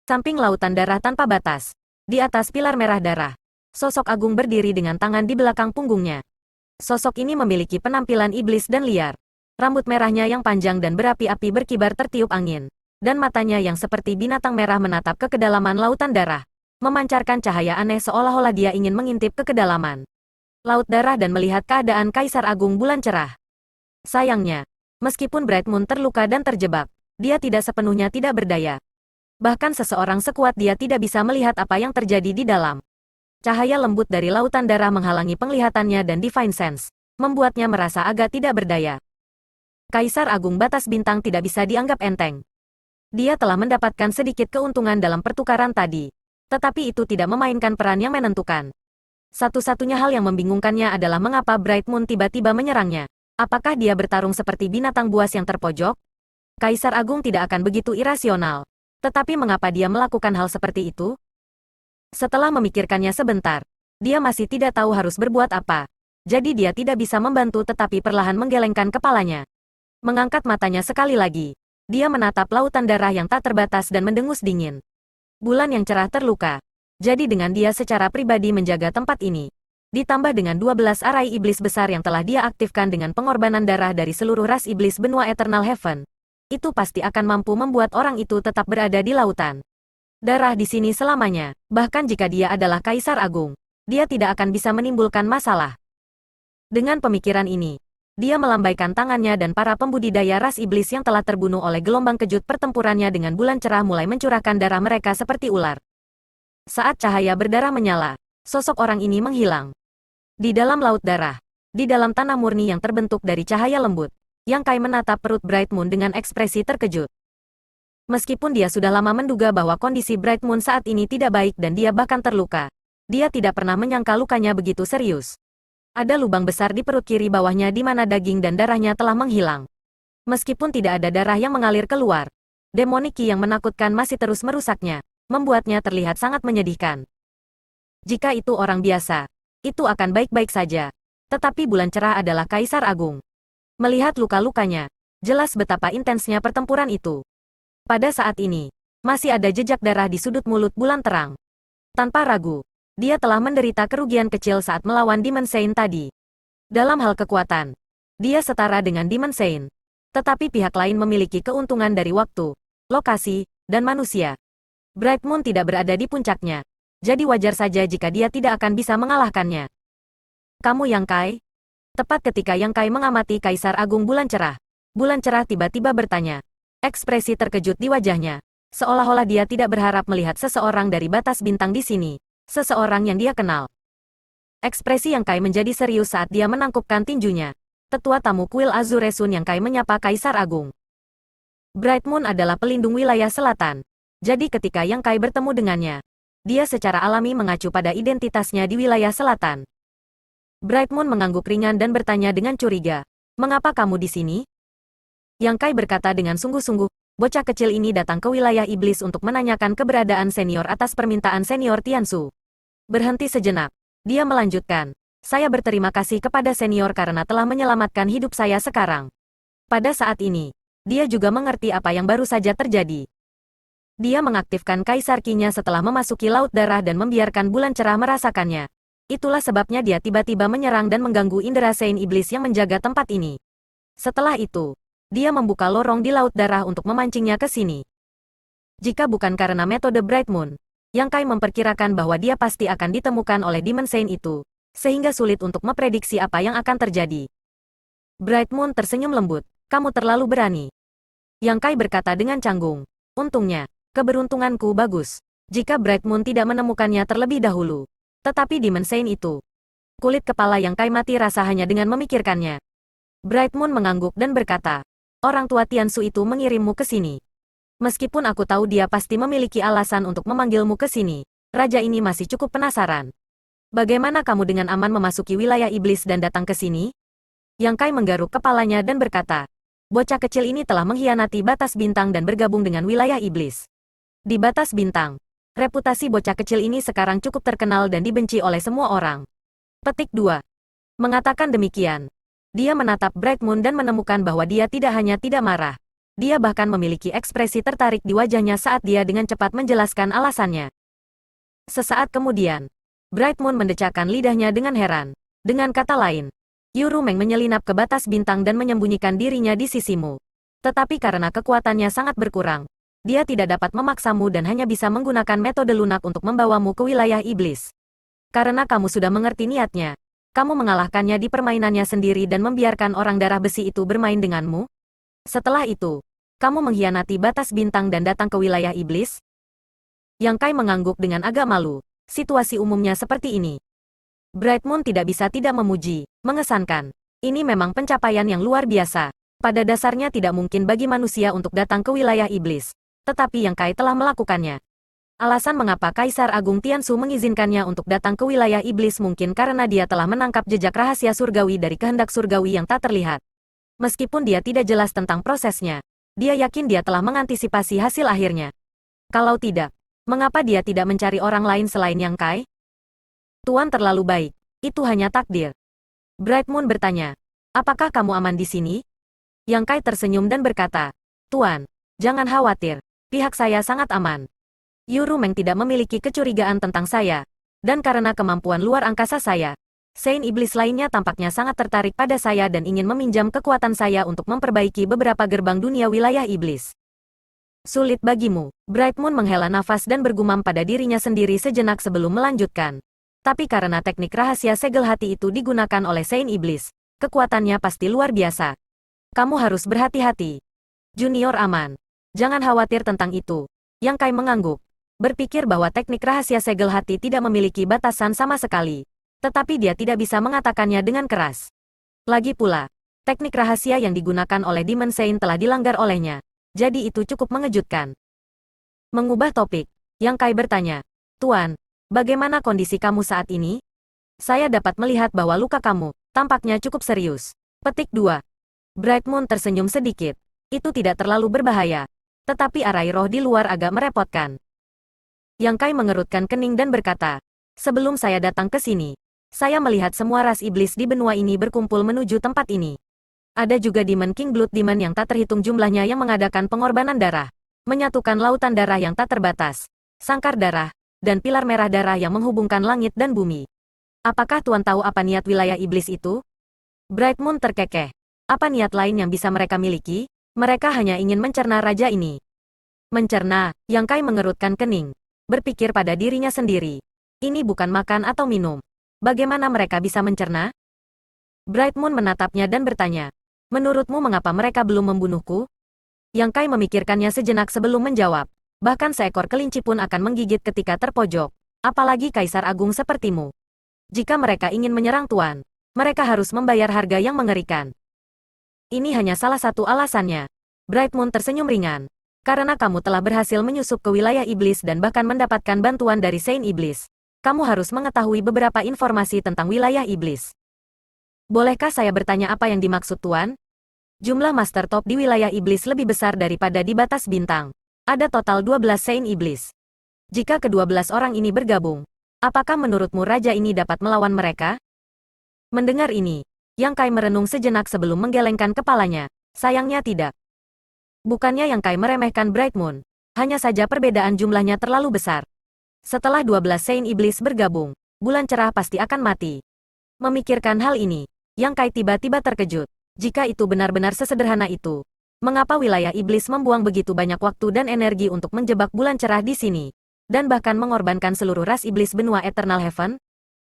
Samping lautan darah tanpa batas. Di atas pilar merah darah, sosok agung berdiri dengan tangan di belakang punggungnya. Sosok ini memiliki penampilan iblis dan liar. Rambut merahnya yang panjang dan berapi-api berkibar tertiup angin. Dan matanya yang seperti binatang merah menatap ke kedalaman lautan darah. Memancarkan cahaya aneh seolah-olah dia ingin mengintip ke kedalaman laut darah dan melihat keadaan Kaisar Agung Bulan Cerah. Sayangnya, meskipun Bright Moon terluka dan terjebak, dia tidak sepenuhnya tidak berdaya. Bahkan seseorang sekuat dia tidak bisa melihat apa yang terjadi di dalam. Cahaya lembut dari lautan darah menghalangi penglihatannya dan Divine Sense, membuatnya merasa agak tidak berdaya. Kaisar Agung Batas Bintang tidak bisa dianggap enteng. Dia telah mendapatkan sedikit keuntungan dalam pertukaran tadi. Tetapi itu tidak memainkan peran yang menentukan. Satu-satunya hal yang membingungkannya adalah mengapa Bright Moon tiba-tiba menyerangnya. Apakah dia bertarung seperti binatang buas yang terpojok? Kaisar Agung tidak akan begitu irasional. Tetapi mengapa dia melakukan hal seperti itu? Setelah memikirkannya sebentar, dia masih tidak tahu harus berbuat apa. Jadi dia tidak bisa membantu tetapi perlahan menggelengkan kepalanya. Mengangkat matanya sekali lagi. Dia menatap lautan darah yang tak terbatas dan mendengus dingin. Bulan yang cerah terluka. Jadi dengan dia secara pribadi menjaga tempat ini. Ditambah dengan 12 arai iblis besar yang telah dia aktifkan dengan pengorbanan darah dari seluruh ras iblis benua Eternal Heaven. Itu pasti akan mampu membuat orang itu tetap berada di lautan darah di sini selamanya. Bahkan jika dia adalah Kaisar Agung, dia tidak akan bisa menimbulkan masalah. Dengan pemikiran ini, dia melambaikan tangannya dan para pembudidaya ras iblis yang telah terbunuh oleh gelombang kejut pertempurannya dengan bulan cerah mulai mencurahkan darah mereka seperti ular. Saat cahaya berdarah menyala, sosok orang ini menghilang. Di dalam laut darah, di dalam tanah murni yang terbentuk dari cahaya lembut, Yang Kai menatap perut Bright Moon dengan ekspresi terkejut. Meskipun dia sudah lama menduga bahwa kondisi Bright Moon saat ini tidak baik dan dia bahkan terluka, dia tidak pernah menyangka lukanya begitu serius. Ada lubang besar di perut kiri bawahnya di mana daging dan darahnya telah menghilang. Meskipun tidak ada darah yang mengalir keluar, demonic ki yang menakutkan masih terus merusaknya, membuatnya terlihat sangat menyedihkan. Jika itu orang biasa, itu akan baik-baik saja. Tetapi bulan cerah adalah Kaisar Agung. Melihat luka-lukanya, jelas betapa intensnya pertempuran itu. Pada saat ini, masih ada jejak darah di sudut mulut bulan terang. Tanpa ragu, dia telah menderita kerugian kecil saat melawan Demon Saint tadi. Dalam hal kekuatan, dia setara dengan Demon Saint. Tetapi pihak lain memiliki keuntungan dari waktu, lokasi, dan manusia. Bright Moon tidak berada di puncaknya. Jadi wajar saja jika dia tidak akan bisa mengalahkannya. Kamu Yang Kai? Tepat ketika Yang Kai mengamati Kaisar Agung Bulan Cerah tiba-tiba bertanya. Ekspresi terkejut di wajahnya, seolah-olah dia tidak berharap melihat seseorang dari batas bintang di sini, seseorang yang dia kenal. Ekspresi Yang Kai menjadi serius saat dia menangkupkan tinjunya. Tetua tamu kuil Azuresun Yang Kai menyapa Kaisar Agung. Bright Moon adalah pelindung wilayah selatan. Jadi ketika Yang Kai bertemu dengannya, dia secara alami mengacu pada identitasnya di wilayah selatan. Bright Moon mengangguk ringan dan bertanya dengan curiga, "Mengapa kamu di sini?" Yang Kai berkata dengan sungguh-sungguh, bocah kecil ini datang ke wilayah iblis untuk menanyakan keberadaan senior atas permintaan senior Tiansu. Berhenti sejenak, dia melanjutkan, "Saya berterima kasih kepada senior karena telah menyelamatkan hidup saya sekarang." Pada saat ini, dia juga mengerti apa yang baru saja terjadi. Dia mengaktifkan Kaisar Ki-nya setelah memasuki laut darah dan membiarkan bulan cerah merasakannya. Itulah sebabnya dia tiba-tiba menyerang dan mengganggu indera sein iblis yang menjaga tempat ini. Setelah itu, dia membuka lorong di laut darah untuk memancingnya ke sini. Jika bukan karena metode Bright Moon, Yang Kai memperkirakan bahwa dia pasti akan ditemukan oleh Demon Saint itu, sehingga sulit untuk memprediksi apa yang akan terjadi. Bright Moon tersenyum lembut, "Kamu terlalu berani." Yang Kai berkata dengan canggung, "Untungnya, keberuntunganku bagus. Jika Bright Moon tidak menemukannya terlebih dahulu. Tetapi Demon Saint itu." Kulit kepala Yang Kai mati rasa hanya dengan memikirkannya. Bright Moon mengangguk dan berkata, "Orang tua Tiansu itu mengirimmu ke sini. Meskipun aku tahu dia pasti memiliki alasan untuk memanggilmu ke sini, raja ini masih cukup penasaran. Bagaimana kamu dengan aman memasuki wilayah iblis dan datang ke sini?" Yang Kai menggaruk kepalanya dan berkata, "Bocah kecil ini telah mengkhianati batas bintang dan bergabung dengan wilayah iblis. Di batas bintang, reputasi bocah kecil ini sekarang cukup terkenal dan dibenci oleh semua orang." Petik 2. Mengatakan demikian, dia menatap Bright Moon dan menemukan bahwa dia tidak hanya tidak marah. Dia bahkan memiliki ekspresi tertarik di wajahnya saat dia dengan cepat menjelaskan alasannya. Sesaat kemudian, Bright Moon mendecakkan lidahnya dengan heran. Dengan kata lain, Yuru Meng menyelinap ke batas bintang dan menyembunyikan dirinya di sisimu. Tetapi karena kekuatannya sangat berkurang, dia tidak dapat memaksamu dan hanya bisa menggunakan metode lunak untuk membawamu ke wilayah iblis. Karena kamu sudah mengerti niatnya, kamu mengalahkannya di permainannya sendiri dan membiarkan orang darah besi itu bermain denganmu? Setelah itu, kamu mengkhianati batas bintang dan datang ke wilayah iblis? Yang Kai mengangguk dengan agak malu. Situasi umumnya seperti ini. Bright Moon tidak bisa tidak memuji, mengesankan. Ini memang pencapaian yang luar biasa. Pada dasarnya tidak mungkin bagi manusia untuk datang ke wilayah iblis. Tetapi Yang Kai telah melakukannya. Alasan mengapa Kaisar Agung Tiansu mengizinkannya untuk datang ke wilayah iblis mungkin karena dia telah menangkap jejak rahasia surgawi dari kehendak surgawi yang tak terlihat. Meskipun dia tidak jelas tentang prosesnya, dia yakin dia telah mengantisipasi hasil akhirnya. Kalau tidak, mengapa dia tidak mencari orang lain selain Yang Kai? Tuan terlalu baik. Itu hanya takdir. Bright Moon bertanya, apakah kamu aman di sini? Yang Kai tersenyum dan berkata, Tuan, jangan khawatir. Pihak saya sangat aman. Yuru Meng tidak memiliki kecurigaan tentang saya. Dan karena kemampuan luar angkasa saya, Saint Iblis lainnya tampaknya sangat tertarik pada saya dan ingin meminjam kekuatan saya untuk memperbaiki beberapa gerbang dunia wilayah iblis. Sulit bagimu. Bright Moon menghela nafas dan bergumam pada dirinya sendiri sejenak sebelum melanjutkan. Tapi karena teknik rahasia segel hati itu digunakan oleh Saint Iblis, kekuatannya pasti luar biasa. Kamu harus berhati-hati. Junior aman. Jangan khawatir tentang itu. Yang Kai mengangguk. Berpikir bahwa teknik rahasia segel hati tidak memiliki batasan sama sekali. Tetapi dia tidak bisa mengatakannya dengan keras. Lagi pula, teknik rahasia yang digunakan oleh Demon Saint telah dilanggar olehnya. Jadi itu cukup mengejutkan. Mengubah topik, Yang Kai bertanya, Tuan, bagaimana kondisi kamu saat ini? Saya dapat melihat bahwa luka kamu tampaknya cukup serius. Petik 2. Bright Moon tersenyum sedikit. Itu tidak terlalu berbahaya. Tetapi arai roh di luar agak merepotkan. Yang Kai mengerutkan kening dan berkata, sebelum saya datang ke sini, saya melihat semua ras iblis di benua ini berkumpul menuju tempat ini. Ada juga Demon King Blood Demon yang tak terhitung jumlahnya yang mengadakan pengorbanan darah. Menyatukan lautan darah yang tak terbatas. Sangkar darah, dan pilar merah darah yang menghubungkan langit dan bumi. Apakah Tuan tahu apa niat wilayah iblis itu? Bright Moon terkekeh. Apa niat lain yang bisa mereka miliki? Mereka hanya ingin mencerna raja ini. Mencerna, Yang Kai mengerutkan kening. Berpikir pada dirinya sendiri. Ini bukan makan atau minum. Bagaimana mereka bisa mencerna? Bright Moon menatapnya dan bertanya, menurutmu mengapa mereka belum membunuhku? Yang Kai memikirkannya sejenak sebelum menjawab. Bahkan seekor kelinci pun akan menggigit ketika terpojok. Apalagi Kaisar Agung sepertimu. Jika mereka ingin menyerang Tuan, mereka harus membayar harga yang mengerikan. Ini hanya salah satu alasannya. Bright Moon tersenyum ringan. Karena kamu telah berhasil menyusup ke wilayah iblis dan bahkan mendapatkan bantuan dari Saint Iblis. Kamu harus mengetahui beberapa informasi tentang wilayah iblis. Bolehkah saya bertanya apa yang dimaksud Tuan? Jumlah Master Top di wilayah iblis lebih besar daripada di batas bintang. Ada total 12 Saint Iblis. Jika ke-12 orang ini bergabung, apakah menurutmu raja ini dapat melawan mereka? Mendengar ini, Yang Kai merenung sejenak sebelum menggelengkan kepalanya. Sayangnya tidak. Bukannya Yang Kai meremehkan Bright Moon. Hanya saja perbedaan jumlahnya terlalu besar. Setelah 12 Saint Iblis bergabung, bulan cerah pasti akan mati. Memikirkan hal ini, Yang Kai tiba-tiba terkejut. Jika itu benar-benar sesederhana itu, mengapa wilayah iblis membuang begitu banyak waktu dan energi untuk menjebak bulan cerah di sini? Dan bahkan mengorbankan seluruh ras iblis benua Eternal Heaven?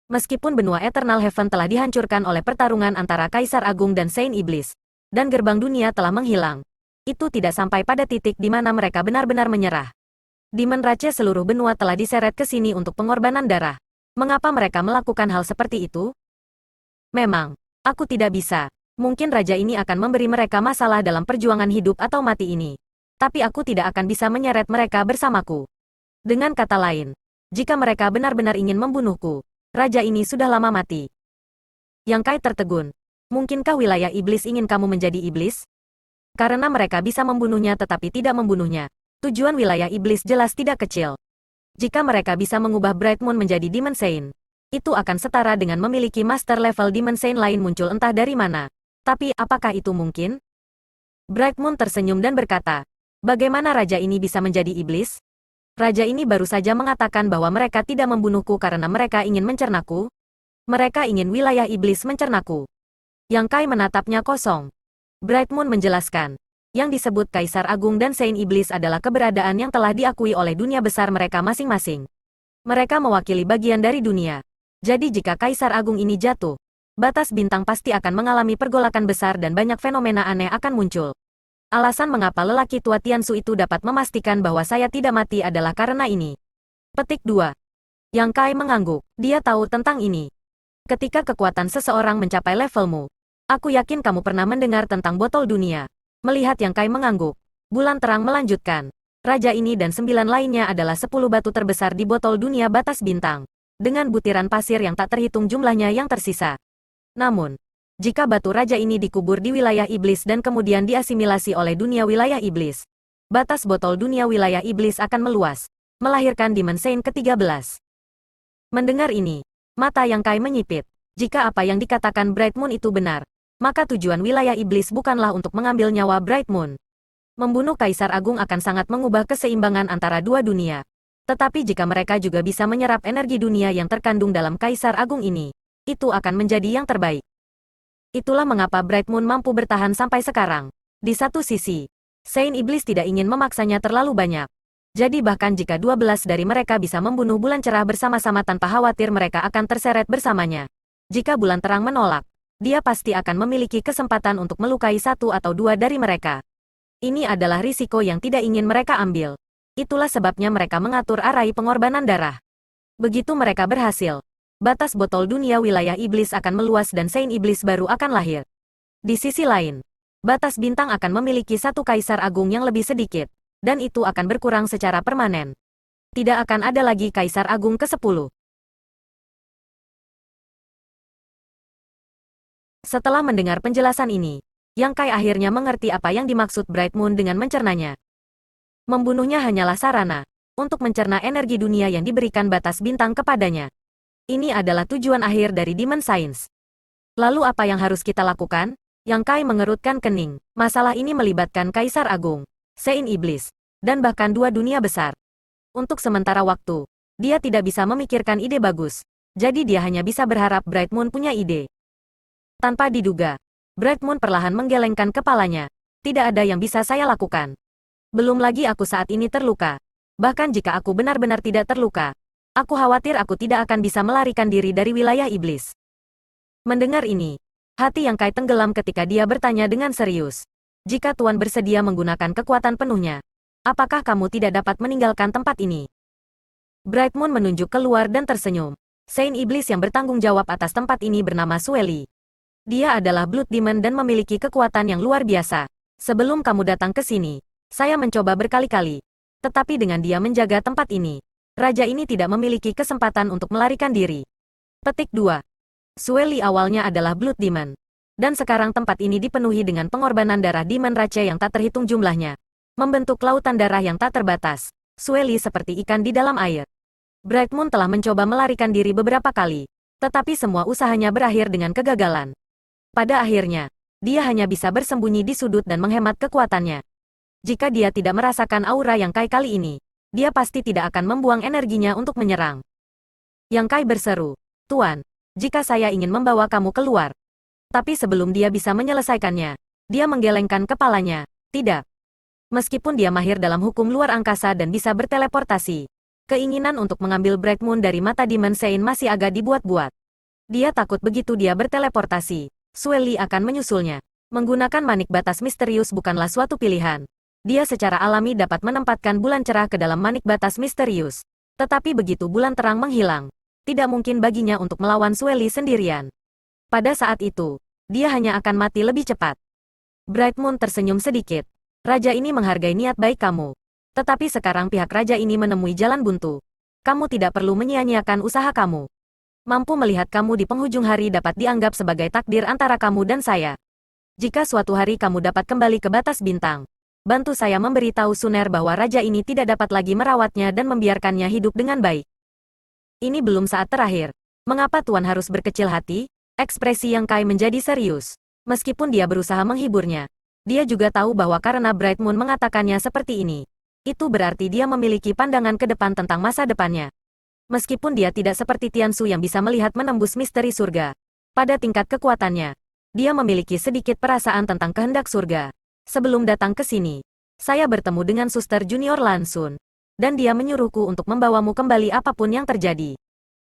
Meskipun benua Eternal Heaven telah dihancurkan oleh pertarungan antara Kaisar Agung dan Saint Iblis, dan gerbang dunia telah menghilang, itu tidak sampai pada titik di mana mereka benar-benar menyerah. Demon Rache seluruh benua telah diseret ke sini untuk pengorbanan darah. Mengapa mereka melakukan hal seperti itu? Memang, aku tidak bisa. Mungkin raja ini akan memberi mereka masalah dalam perjuangan hidup atau mati ini. Tapi aku tidak akan bisa menyeret mereka bersamaku. Dengan kata lain, jika mereka benar-benar ingin membunuhku, raja ini sudah lama mati. Yang Kai tertegun. Mungkinkah wilayah iblis ingin kamu menjadi iblis? Karena mereka bisa membunuhnya tetapi tidak membunuhnya. Tujuan wilayah iblis jelas tidak kecil. Jika mereka bisa mengubah Bright Moon menjadi Demon Saint, itu akan setara dengan memiliki master level Demon Saint lain muncul entah dari mana. Tapi apakah itu mungkin? Bright Moon tersenyum dan berkata, bagaimana raja ini bisa menjadi iblis? Raja ini baru saja mengatakan bahwa mereka tidak membunuhku karena mereka ingin mencernaku. Mereka ingin wilayah iblis mencernaku. Yang Kai menatapnya kosong. Bright Moon menjelaskan, yang disebut Kaisar Agung dan Saint Iblis adalah keberadaan yang telah diakui oleh dunia besar mereka masing-masing. Mereka mewakili bagian dari dunia. Jadi jika Kaisar Agung ini jatuh, batas bintang pasti akan mengalami pergolakan besar dan banyak fenomena aneh akan muncul. Alasan mengapa lelaki tua Tiansu itu dapat memastikan bahwa saya tidak mati adalah karena ini. Petik 2. Yang Kai mengangguk, dia tahu tentang ini. Ketika kekuatan seseorang mencapai levelmu, aku yakin kamu pernah mendengar tentang botol dunia. Melihat Yang Kai mengangguk, Bulan Terang melanjutkan. Raja ini dan 9 lainnya adalah 10 batu terbesar di botol dunia batas bintang. Dengan butiran pasir yang tak terhitung jumlahnya yang tersisa. Namun, jika batu raja ini dikubur di wilayah iblis dan kemudian diasimilasi oleh dunia wilayah iblis, batas botol dunia wilayah iblis akan meluas, melahirkan Demon Saint ke-13. Mendengar ini, mata Yang Kai menyipit. Jika apa yang dikatakan Bright Moon itu benar, maka tujuan wilayah iblis bukanlah untuk mengambil nyawa Bright Moon. Membunuh Kaisar Agung akan sangat mengubah keseimbangan antara dua dunia. Tetapi jika mereka juga bisa menyerap energi dunia yang terkandung dalam Kaisar Agung ini, itu akan menjadi yang terbaik. Itulah mengapa Bright Moon mampu bertahan sampai sekarang. Di satu sisi, Saint Iblis tidak ingin memaksanya terlalu banyak. Jadi bahkan jika 12 dari mereka bisa membunuh bulan cerah bersama-sama tanpa khawatir mereka akan terseret bersamanya. Jika bulan terang menolak, dia pasti akan memiliki kesempatan untuk melukai satu atau dua dari mereka. Ini adalah risiko yang tidak ingin mereka ambil. Itulah sebabnya mereka mengatur arai pengorbanan darah. Begitu mereka berhasil, batas botol dunia wilayah iblis akan meluas dan Saint Iblis baru akan lahir. Di sisi lain, batas bintang akan memiliki satu Kaisar Agung yang lebih sedikit. Dan itu akan berkurang secara permanen. Tidak akan ada lagi Kaisar Agung ke-10. Setelah mendengar penjelasan ini, Yang Kai akhirnya mengerti apa yang dimaksud Bright Moon dengan mencernanya. Membunuhnya hanyalah sarana untuk mencerna energi dunia yang diberikan batas bintang kepadanya. Ini adalah tujuan akhir dari Demon Science. Lalu apa yang harus kita lakukan? Yang Kai mengerutkan kening. Masalah ini melibatkan Kaisar Agung, Saint Iblis, dan bahkan dua dunia besar. Untuk sementara waktu, dia tidak bisa memikirkan ide bagus. Jadi dia hanya bisa berharap Bright Moon punya ide. Tanpa diduga, Bright Moon perlahan menggelengkan kepalanya. Tidak ada yang bisa saya lakukan. Belum lagi aku saat ini terluka. Bahkan jika aku benar-benar tidak terluka, aku khawatir aku tidak akan bisa melarikan diri dari wilayah iblis. Mendengar ini, hati Yang Kai tenggelam ketika dia bertanya dengan serius. Jika Tuan bersedia menggunakan kekuatan penuhnya, apakah kamu tidak dapat meninggalkan tempat ini? Bright Moon menunjuk keluar dan tersenyum. Saint Iblis yang bertanggung jawab atas tempat ini bernama Sueli. Dia adalah Blood Demon dan memiliki kekuatan yang luar biasa. Sebelum kamu datang ke sini, saya mencoba berkali-kali. Tetapi dengan dia menjaga tempat ini, raja ini tidak memiliki kesempatan untuk melarikan diri. Petik 2. Sueli awalnya adalah Blood Demon. Dan sekarang tempat ini dipenuhi dengan pengorbanan darah Demon Rache yang tak terhitung jumlahnya. Membentuk lautan darah yang tak terbatas. Sueli seperti ikan di dalam air. Bright Moon telah mencoba melarikan diri beberapa kali. Tetapi semua usahanya berakhir dengan kegagalan. Pada akhirnya, dia hanya bisa bersembunyi di sudut dan menghemat kekuatannya. Jika dia tidak merasakan aura Yang Kai kali ini, dia pasti tidak akan membuang energinya untuk menyerang. Yang Kai berseru, Tuan, jika saya ingin membawa kamu keluar. Tapi sebelum dia bisa menyelesaikannya, dia menggelengkan kepalanya. Tidak. Meskipun dia mahir dalam hukum luar angkasa dan bisa berteleportasi, keinginan untuk mengambil Bright Moon dari mata Demon Saint masih agak dibuat-buat. Dia takut begitu dia berteleportasi, Sueli akan menyusulnya. Menggunakan manik batas misterius bukanlah suatu pilihan. Dia secara alami dapat menempatkan bulan cerah ke dalam manik batas misterius. Tetapi begitu bulan terang menghilang, tidak mungkin baginya untuk melawan Sueli sendirian. Pada saat itu, dia hanya akan mati lebih cepat. Bright Moon tersenyum sedikit. Raja ini menghargai niat baik kamu. Tetapi sekarang pihak raja ini menemui jalan buntu. Kamu tidak perlu menyia-nyiakan usaha kamu. Mampu melihat kamu di penghujung hari dapat dianggap sebagai takdir antara kamu dan saya. Jika suatu hari kamu dapat kembali ke batas bintang, bantu saya memberitahu Suner bahwa raja ini tidak dapat lagi merawatnya dan membiarkannya hidup dengan baik. Ini belum saat terakhir. Mengapa Tuan harus berkecil hati? Ekspresi Yang Kai menjadi serius. Meskipun dia berusaha menghiburnya, Dia juga tahu bahwa karena Bright Moon mengatakannya seperti ini, itu berarti dia memiliki pandangan ke depan tentang masa depannya. Meskipun dia tidak seperti Tiansu yang bisa melihat menembus misteri surga, pada tingkat kekuatannya, dia memiliki sedikit perasaan tentang kehendak surga. Sebelum datang ke sini, saya bertemu dengan Suster Junior Lan Sun, dan dia menyuruhku untuk membawamu kembali apapun yang terjadi.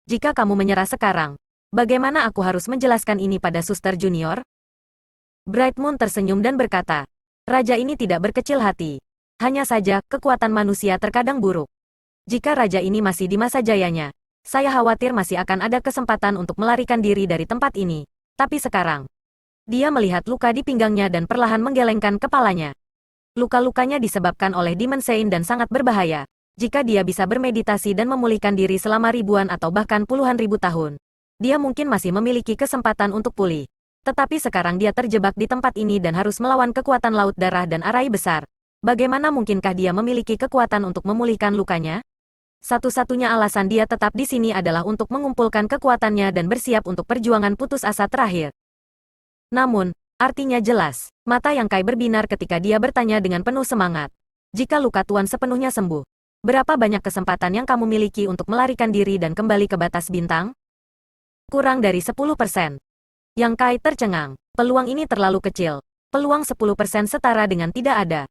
Jika kamu menyerah sekarang, bagaimana aku harus menjelaskan ini pada Suster Junior? Bright Moon tersenyum dan berkata, Raja ini tidak berkecil hati. Hanya saja, kekuatan manusia terkadang buruk. Jika raja ini masih di masa jayanya, saya khawatir masih akan ada kesempatan untuk melarikan diri dari tempat ini. Tapi sekarang, dia melihat luka di pinggangnya dan perlahan menggelengkan kepalanya. Luka-lukanya disebabkan oleh Demon Sein dan sangat berbahaya. Jika dia bisa bermeditasi dan memulihkan diri selama ribuan atau bahkan puluhan ribu tahun, dia mungkin masih memiliki kesempatan untuk pulih. Tetapi sekarang dia terjebak di tempat ini dan harus melawan kekuatan laut darah dan arai besar. Bagaimana mungkinkah dia memiliki kekuatan untuk memulihkan lukanya? Satu-satunya alasan dia tetap di sini adalah untuk mengumpulkan kekuatannya dan bersiap untuk perjuangan putus asa terakhir. Namun, artinya jelas, mata Yang Kai berbinar ketika dia bertanya dengan penuh semangat. Jika luka Tuan sepenuhnya sembuh, berapa banyak kesempatan yang kamu miliki untuk melarikan diri dan kembali ke batas bintang? Kurang dari 10%. Yang Kai tercengang. Peluang ini terlalu kecil. Peluang 10% setara dengan tidak ada.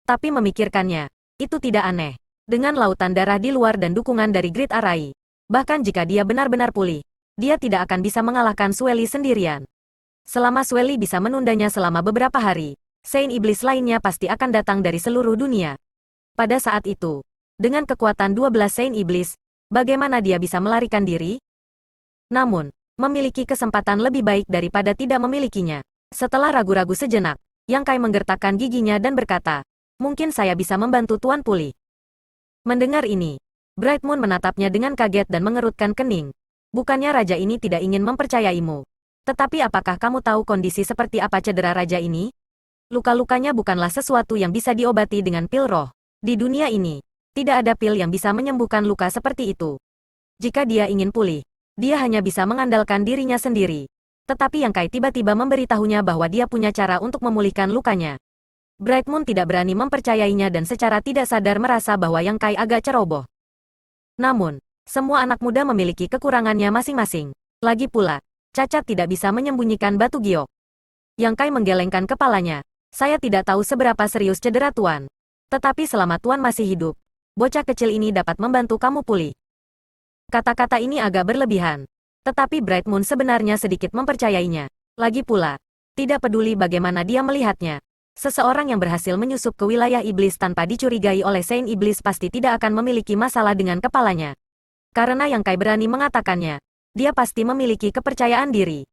Tapi memikirkannya, itu tidak aneh. Dengan lautan darah di luar dan dukungan dari Grid Arai, bahkan jika dia benar-benar pulih, dia tidak akan bisa mengalahkan Sueli sendirian. Selama Sueli bisa menundanya selama beberapa hari, Saint Iblis lainnya pasti akan datang dari seluruh dunia. Pada saat itu, dengan kekuatan 12 Saint Iblis, bagaimana dia bisa melarikan diri? Namun, memiliki kesempatan lebih baik daripada tidak memilikinya. Setelah ragu-ragu sejenak, Yang Kai menggertakkan giginya dan berkata, mungkin saya bisa membantu Tuan pulih. Mendengar ini, Bright Moon menatapnya dengan kaget dan mengerutkan kening. Bukannya raja ini tidak ingin mempercayaimu. Tetapi apakah kamu tahu kondisi seperti apa cedera raja ini? Luka-lukanya bukanlah sesuatu yang bisa diobati dengan pil roh. Di dunia ini, tidak ada pil yang bisa menyembuhkan luka seperti itu. Jika dia ingin pulih, dia hanya bisa mengandalkan dirinya sendiri. Tetapi Yang Kai tiba-tiba memberitahunya bahwa dia punya cara untuk memulihkan lukanya. Bright Moon tidak berani mempercayainya dan secara tidak sadar merasa bahwa Yang Kai agak ceroboh. Namun, semua anak muda memiliki kekurangannya masing-masing. Lagi pula, cacat tidak bisa menyembunyikan batu giok. Yang Kai menggelengkan kepalanya. Saya tidak tahu seberapa serius cedera Tuan. Tetapi selama Tuan masih hidup, bocah kecil ini dapat membantu kamu pulih. Kata-kata ini agak berlebihan. Tetapi Bright Moon sebenarnya sedikit mempercayainya. Lagi pula, tidak peduli bagaimana dia melihatnya. Seseorang yang berhasil menyusup ke wilayah iblis tanpa dicurigai oleh Saint Iblis pasti tidak akan memiliki masalah dengan kepalanya. Karena Yang Kai berani mengatakannya, dia pasti memiliki kepercayaan diri.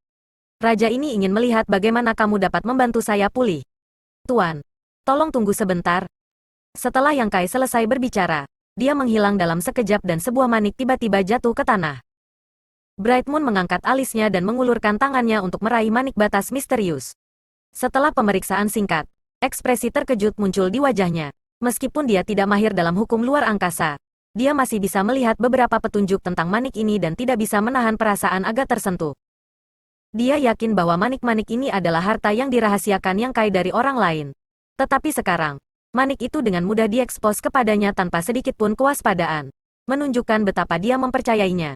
Raja ini ingin melihat bagaimana kamu dapat membantu saya pulih. Tuan, tolong tunggu sebentar. Setelah Yang Kai selesai berbicara, dia menghilang dalam sekejap dan sebuah manik tiba-tiba jatuh ke tanah. Bright Moon mengangkat alisnya dan mengulurkan tangannya untuk meraih manik batas misterius. Setelah pemeriksaan singkat, ekspresi terkejut muncul di wajahnya. Meskipun dia tidak mahir dalam hukum luar angkasa, dia masih bisa melihat beberapa petunjuk tentang manik ini dan tidak bisa menahan perasaan agak tersentuh. Dia yakin bahwa manik-manik ini adalah harta yang dirahasiakan Yang Kai dari orang lain. Tetapi sekarang, manik itu dengan mudah diekspos kepadanya tanpa sedikit pun kewaspadaan, menunjukkan betapa dia mempercayainya.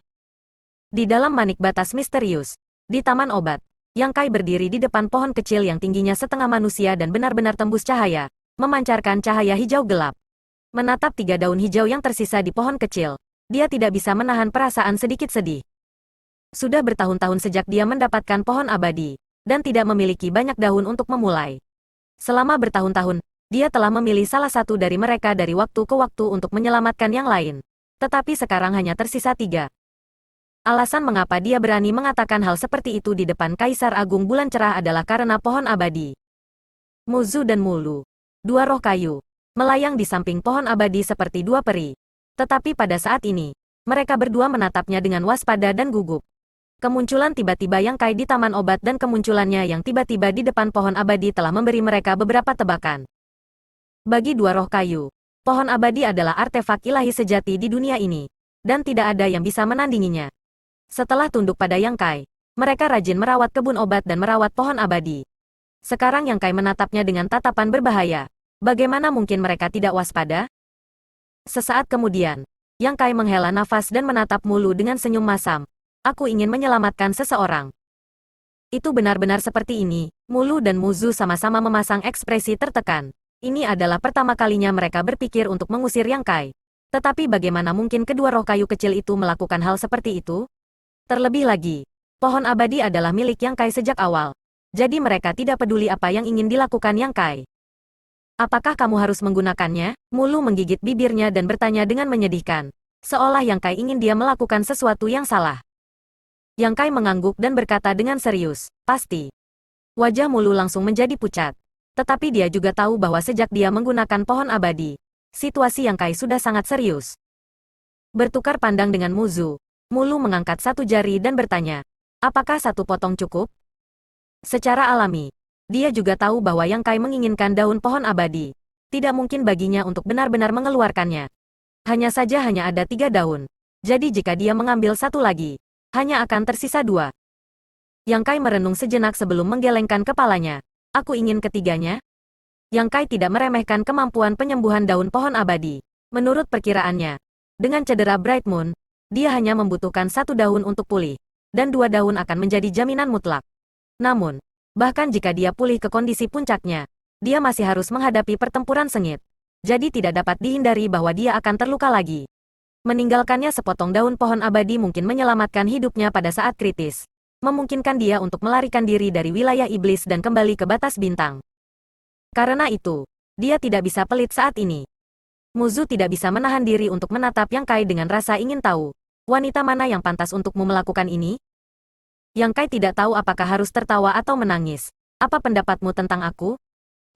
Di dalam manik batas misterius, di taman obat, Yang Kai berdiri di depan pohon kecil yang tingginya setengah manusia dan benar-benar tembus cahaya, memancarkan cahaya hijau gelap. Menatap 3 daun hijau yang tersisa di pohon kecil, dia tidak bisa menahan perasaan sedikit sedih. Sudah bertahun-tahun sejak dia mendapatkan pohon abadi, dan tidak memiliki banyak daun untuk memulai. Selama bertahun-tahun, dia telah memilih salah satu dari mereka dari waktu ke waktu untuk menyelamatkan yang lain. Tetapi sekarang hanya tersisa 3. Alasan mengapa dia berani mengatakan hal seperti itu di depan Kaisar Agung Bulan Cerah adalah karena pohon abadi. Muzu dan Mulu, 2 roh kayu, melayang di samping pohon abadi seperti 2 peri. Tetapi pada saat ini, mereka berdua menatapnya dengan waspada dan gugup. Kemunculan tiba-tiba Yang Kai di taman obat dan kemunculannya yang tiba-tiba di depan pohon abadi telah memberi mereka beberapa tebakan. Bagi 2 roh kayu, pohon abadi adalah artefak ilahi sejati di dunia ini, dan tidak ada yang bisa menandinginya. Setelah tunduk pada Yang Kai, mereka rajin merawat kebun obat dan merawat pohon abadi. Sekarang Yang Kai menatapnya dengan tatapan berbahaya. Bagaimana mungkin mereka tidak waspada? Sesaat kemudian, Yang Kai menghela nafas dan menatap Mulu dengan senyum masam. Aku ingin menyelamatkan seseorang. Itu benar-benar seperti ini. Mulu dan Muzu sama-sama memasang ekspresi tertekan. Ini adalah pertama kalinya mereka berpikir untuk mengusir Yang Kai. Tetapi bagaimana mungkin kedua roh kayu kecil itu melakukan hal seperti itu? Terlebih lagi, pohon abadi adalah milik Yang Kai sejak awal. Jadi mereka tidak peduli apa yang ingin dilakukan Yang Kai. Apakah kamu harus menggunakannya? Mulu menggigit bibirnya dan bertanya dengan menyedihkan. Seolah Yang Kai ingin dia melakukan sesuatu yang salah. Yang Kai mengangguk dan berkata dengan serius, pasti. Wajah Mulu langsung menjadi pucat. Tetapi dia juga tahu bahwa sejak dia menggunakan pohon abadi, situasi Yang Kai sudah sangat serius. Bertukar pandang dengan Muzu, Mulu mengangkat satu jari dan bertanya, apakah satu potong cukup? Secara alami, dia juga tahu bahwa Yang Kai menginginkan daun pohon abadi. Tidak mungkin baginya untuk benar-benar mengeluarkannya. Hanya saja hanya ada 3 daun. Jadi jika dia mengambil satu lagi, hanya akan tersisa 2. Yang Kai merenung sejenak sebelum menggelengkan kepalanya. Aku ingin ketiganya. Yang Kai tidak meremehkan kemampuan penyembuhan daun pohon abadi. Menurut perkiraannya, dengan cedera Bright Moon, dia hanya membutuhkan 1 daun untuk pulih. Dan 2 daun akan menjadi jaminan mutlak. Namun, bahkan jika dia pulih ke kondisi puncaknya, dia masih harus menghadapi pertempuran sengit. Jadi tidak dapat dihindari bahwa dia akan terluka lagi. Meninggalkannya sepotong daun pohon abadi mungkin menyelamatkan hidupnya pada saat kritis. Memungkinkan dia untuk melarikan diri dari wilayah iblis dan kembali ke batas bintang. Karena itu, dia tidak bisa pelit saat ini. Muzu tidak bisa menahan diri untuk menatap Yang Kai dengan rasa ingin tahu. Wanita mana yang pantas untukmu melakukan ini? Yang Kai tidak tahu apakah harus tertawa atau menangis. Apa pendapatmu tentang aku?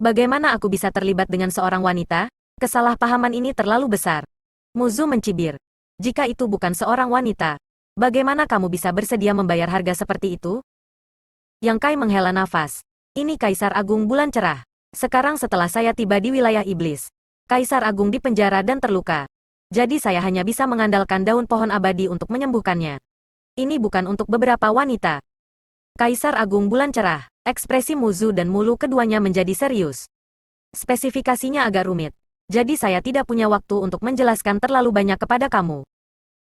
Bagaimana aku bisa terlibat dengan seorang wanita? Kesalahpahaman ini terlalu besar. Muzu mencibir. Jika itu bukan seorang wanita, bagaimana kamu bisa bersedia membayar harga seperti itu? Yang Kai menghela nafas. Ini Kaisar Agung Bulan Cerah. Sekarang setelah saya tiba di wilayah iblis, Kaisar Agung dipenjara dan terluka. Jadi saya hanya bisa mengandalkan daun pohon abadi untuk menyembuhkannya. Ini bukan untuk beberapa wanita. Kaisar Agung Bulan Cerah. Ekspresi Muzu dan Mulu keduanya menjadi serius. Spesifikasinya agak rumit. Jadi saya tidak punya waktu untuk menjelaskan terlalu banyak kepada kamu.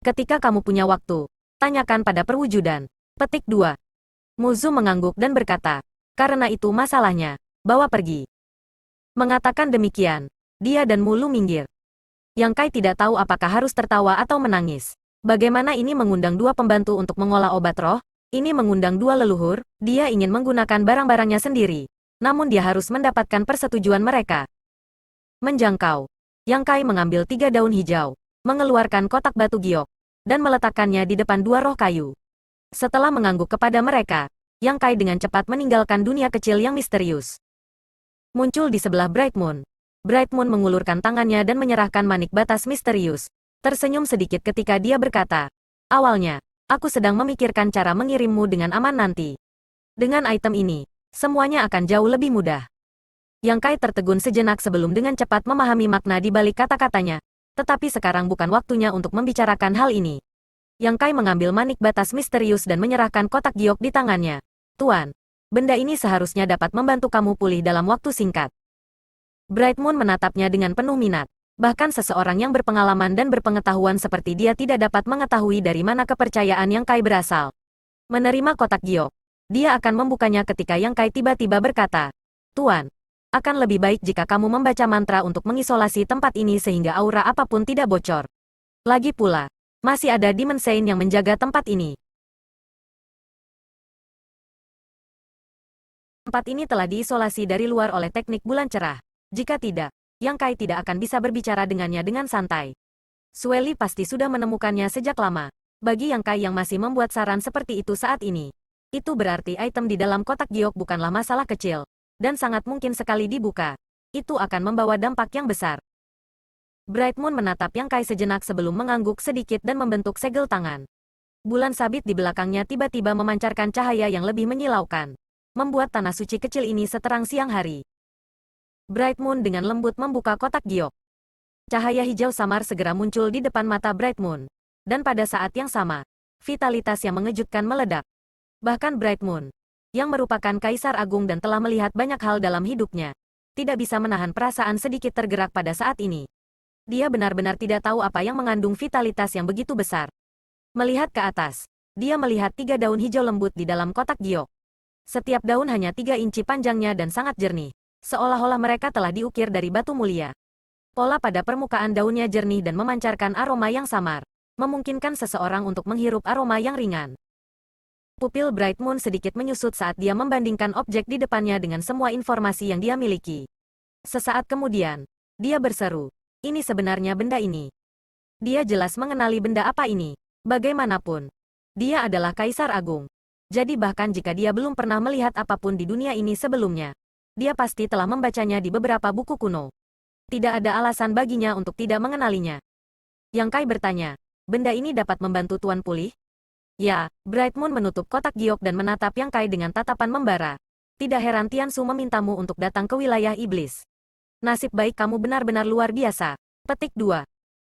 Ketika kamu punya waktu, tanyakan pada perwujudan. Petik 2. Muzu mengangguk dan berkata, karena itu masalahnya, bawa pergi. Mengatakan demikian, dia dan Mulu minggir. Yang Kai tidak tahu apakah harus tertawa atau menangis. Bagaimana ini mengundang 2 pembantu untuk mengolah obat roh? Ini mengundang 2 leluhur, dia ingin menggunakan barang-barangnya sendiri. Namun dia harus mendapatkan persetujuan mereka. Menjangkau. Yang Kai mengambil 3 daun hijau, mengeluarkan kotak batu giok, dan meletakkannya di depan 2 roh kayu. Setelah mengangguk kepada mereka, Yang Kai dengan cepat meninggalkan dunia kecil yang misterius. Muncul di sebelah Bright Moon. Bright Moon mengulurkan tangannya dan menyerahkan manik batas misterius. Tersenyum sedikit ketika dia berkata, awalnya, aku sedang memikirkan cara mengirimmu dengan aman nanti. Dengan item ini, semuanya akan jauh lebih mudah. Yang Kai tertegun sejenak sebelum dengan cepat memahami makna di balik kata-katanya. Tetapi sekarang bukan waktunya untuk membicarakan hal ini. Yang Kai mengambil manik batas misterius dan menyerahkan kotak giok di tangannya. Tuan, benda ini seharusnya dapat membantu kamu pulih dalam waktu singkat. Bright Moon menatapnya dengan penuh minat. Bahkan seseorang yang berpengalaman dan berpengetahuan seperti dia tidak dapat mengetahui dari mana kepercayaan Yang Kai berasal. Menerima kotak giok, dia akan membukanya ketika Yang Kai tiba-tiba berkata, Tuan, akan lebih baik jika kamu membaca mantra untuk mengisolasi tempat ini sehingga aura apapun tidak bocor. Lagi pula, masih ada Demon Saint yang menjaga tempat ini. Tempat ini telah diisolasi dari luar oleh teknik bulan cerah. Jika tidak, Yang Kai tidak akan bisa berbicara dengannya dengan santai. Sueli pasti sudah menemukannya sejak lama. Bagi Yang Kai yang masih membuat saran seperti itu saat ini, itu berarti item di dalam kotak giok bukanlah masalah kecil, dan sangat mungkin sekali dibuka. Itu akan membawa dampak yang besar. Bright Moon menatap Yang Kai sejenak sebelum mengangguk sedikit dan membentuk segel tangan. Bulan sabit di belakangnya tiba-tiba memancarkan cahaya yang lebih menyilaukan, membuat tanah suci kecil ini seterang siang hari. Bright Moon dengan lembut membuka kotak giok. Cahaya hijau samar segera muncul di depan mata Bright Moon. Dan pada saat yang sama, vitalitas yang mengejutkan meledak. Bahkan Bright Moon, yang merupakan Kaisar Agung dan telah melihat banyak hal dalam hidupnya, tidak bisa menahan perasaan sedikit tergerak pada saat ini. Dia benar-benar tidak tahu apa yang mengandung vitalitas yang begitu besar. Melihat ke atas, dia melihat 3 daun hijau lembut di dalam kotak giok. Setiap daun hanya 3 inci panjangnya dan sangat jernih, seolah-olah mereka telah diukir dari batu mulia. Pola pada permukaan daunnya jernih dan memancarkan aroma yang samar, memungkinkan seseorang untuk menghirup aroma yang ringan. Pupil Bright Moon sedikit menyusut saat dia membandingkan objek di depannya dengan semua informasi yang dia miliki. Sesaat kemudian, dia berseru, "Ini sebenarnya benda ini." Dia jelas mengenali benda apa ini. Bagaimanapun, dia adalah Kaisar Agung. Jadi bahkan jika dia belum pernah melihat apapun di dunia ini sebelumnya, dia pasti telah membacanya di beberapa buku kuno. Tidak ada alasan baginya untuk tidak mengenalinya. Yang Kai bertanya, "Benda ini dapat membantu Tuan pulih?" Ya, Bright Moon menutup kotak giok dan menatap Yang Kai dengan tatapan membara. Tidak heran Tiansu memintamu untuk datang ke wilayah iblis. Nasib baik kamu benar-benar luar biasa. Petik 2.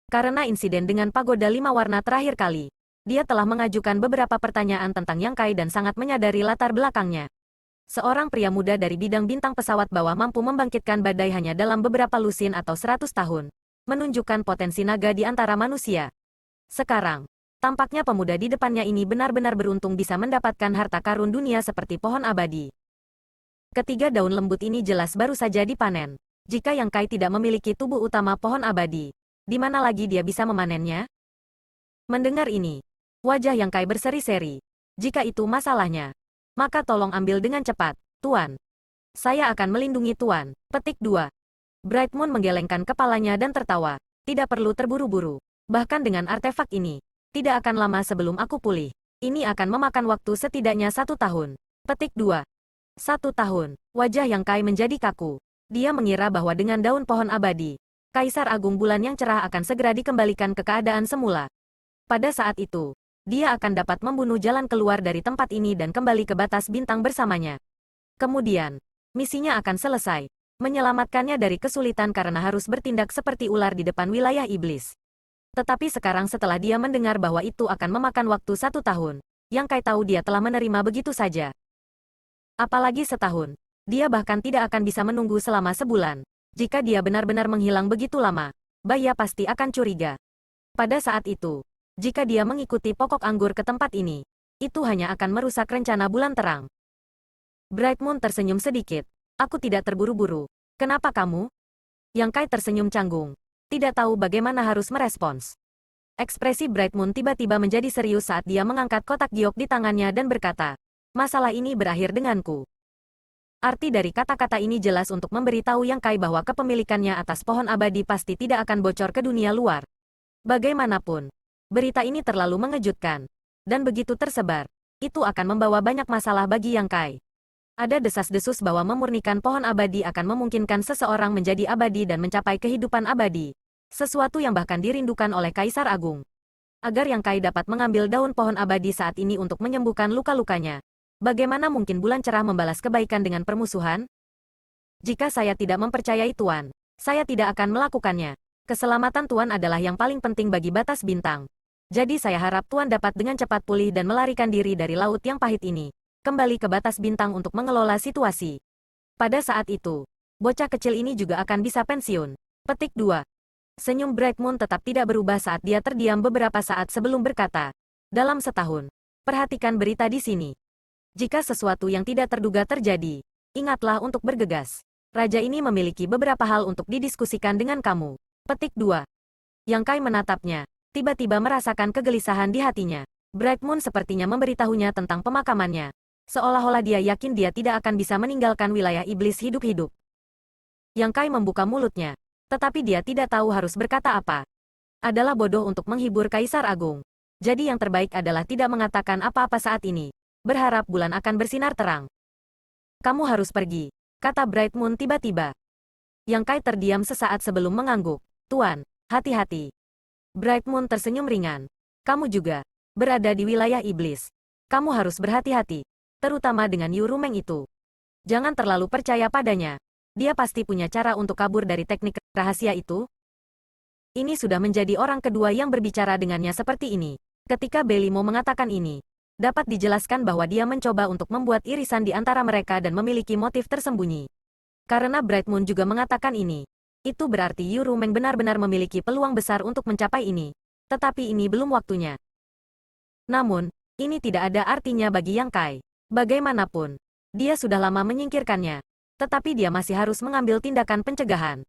Karena insiden dengan pagoda 5 warna terakhir kali, dia telah mengajukan beberapa pertanyaan tentang Yang Kai dan sangat menyadari latar belakangnya. Seorang pria muda dari bidang bintang pesawat bawah mampu membangkitkan badai hanya dalam beberapa lusin atau 100 tahun, menunjukkan potensi naga di antara manusia. Sekarang, tampaknya pemuda di depannya ini benar-benar beruntung bisa mendapatkan harta karun dunia seperti pohon abadi. Ketiga daun lembut ini jelas baru saja dipanen. Jika Yang Kai tidak memiliki tubuh utama pohon abadi, di mana lagi dia bisa memanennya? Mendengar ini, wajah Yang Kai berseri-seri. Jika itu masalahnya, maka tolong ambil dengan cepat, Tuan. Saya akan melindungi Tuan. Petik 2. Bright Moon menggelengkan kepalanya dan tertawa. Tidak perlu terburu-buru. Bahkan dengan artefak ini, tidak akan lama sebelum aku pulih. Ini akan memakan waktu setidaknya 1 tahun. Petik 2. 1 tahun. Wajah Yang Kai menjadi kaku. Dia mengira bahwa dengan daun pohon abadi, Kaisar Agung Bulan yang cerah akan segera dikembalikan ke keadaan semula. Pada saat itu, dia akan dapat membunuh jalan keluar dari tempat ini dan kembali ke batas bintang bersamanya. Kemudian, misinya akan selesai, menyelamatkannya dari kesulitan karena harus bertindak seperti ular di depan wilayah iblis. Tetapi sekarang setelah dia mendengar bahwa itu akan memakan waktu 1 tahun, Yang Kai tahu dia telah menerima begitu saja. Apalagi setahun, dia bahkan tidak akan bisa menunggu selama sebulan. Jika dia benar-benar menghilang begitu lama, Baya pasti akan curiga. Pada saat itu, jika dia mengikuti pokok anggur ke tempat ini, itu hanya akan merusak rencana bulan terang. Bright Moon tersenyum sedikit. Aku tidak terburu-buru. Kenapa kamu? Yang Kai tersenyum canggung. Tidak tahu bagaimana harus merespons. Ekspresi Bright Moon tiba-tiba menjadi serius saat dia mengangkat kotak giok di tangannya dan berkata, "Masalah ini berakhir denganku." Arti dari kata-kata ini jelas untuk memberitahu Yang Kai bahwa kepemilikannya atas pohon abadi pasti tidak akan bocor ke dunia luar. Bagaimanapun, berita ini terlalu mengejutkan. Dan begitu tersebar, itu akan membawa banyak masalah bagi Yang Kai. Ada desas-desus bahwa memurnikan pohon abadi akan memungkinkan seseorang menjadi abadi dan mencapai kehidupan abadi. Sesuatu yang bahkan dirindukan oleh Kaisar Agung. Agar Yang Kai dapat mengambil daun pohon abadi saat ini untuk menyembuhkan luka-lukanya. Bagaimana mungkin bulan cerah membalas kebaikan dengan permusuhan? Jika saya tidak mempercayai Tuan, saya tidak akan melakukannya. Keselamatan Tuan adalah yang paling penting bagi batas bintang. Jadi saya harap Tuan dapat dengan cepat pulih dan melarikan diri dari laut yang pahit ini. Kembali ke batas bintang untuk mengelola situasi. Pada saat itu, bocah kecil ini juga akan bisa pensiun. Petik 2. Senyum Bright Moon tetap tidak berubah saat dia terdiam beberapa saat sebelum berkata, "Dalam setahun, perhatikan berita di sini. Jika sesuatu yang tidak terduga terjadi, ingatlah untuk bergegas. Raja ini memiliki beberapa hal untuk didiskusikan dengan kamu." Petik 2. Yang Kai menatapnya, tiba-tiba merasakan kegelisahan di hatinya. Bright Moon sepertinya memberitahunya tentang pemakamannya. Seolah-olah dia yakin dia tidak akan bisa meninggalkan wilayah iblis hidup-hidup. Yang Kai membuka mulutnya, tetapi dia tidak tahu harus berkata apa. Adalah bodoh untuk menghibur Kaisar Agung. Jadi yang terbaik adalah tidak mengatakan apa-apa saat ini. Berharap bulan akan bersinar terang. "Kamu harus pergi," kata Bright Moon tiba-tiba. Yang Kai terdiam sesaat sebelum mengangguk. "Tuan, hati-hati." Bright Moon tersenyum ringan. "Kamu juga berada di wilayah iblis. Kamu harus berhati-hati. Terutama dengan Yu Rumeng itu. Jangan terlalu percaya padanya. Dia pasti punya cara untuk kabur dari teknik rahasia itu." Ini sudah menjadi orang kedua yang berbicara dengannya seperti ini. Ketika Belimo mengatakan ini, Dapat dijelaskan bahwa dia mencoba untuk membuat irisan di antara mereka dan memiliki motif tersembunyi. Karena Bright Moon juga mengatakan ini. Itu berarti Yu Rumeng benar-benar memiliki peluang besar untuk mencapai ini. Tetapi ini belum waktunya. Namun, ini tidak ada artinya bagi Yang Kai. Bagaimanapun, dia sudah lama menyingkirkannya. Tetapi dia masih harus mengambil tindakan pencegahan.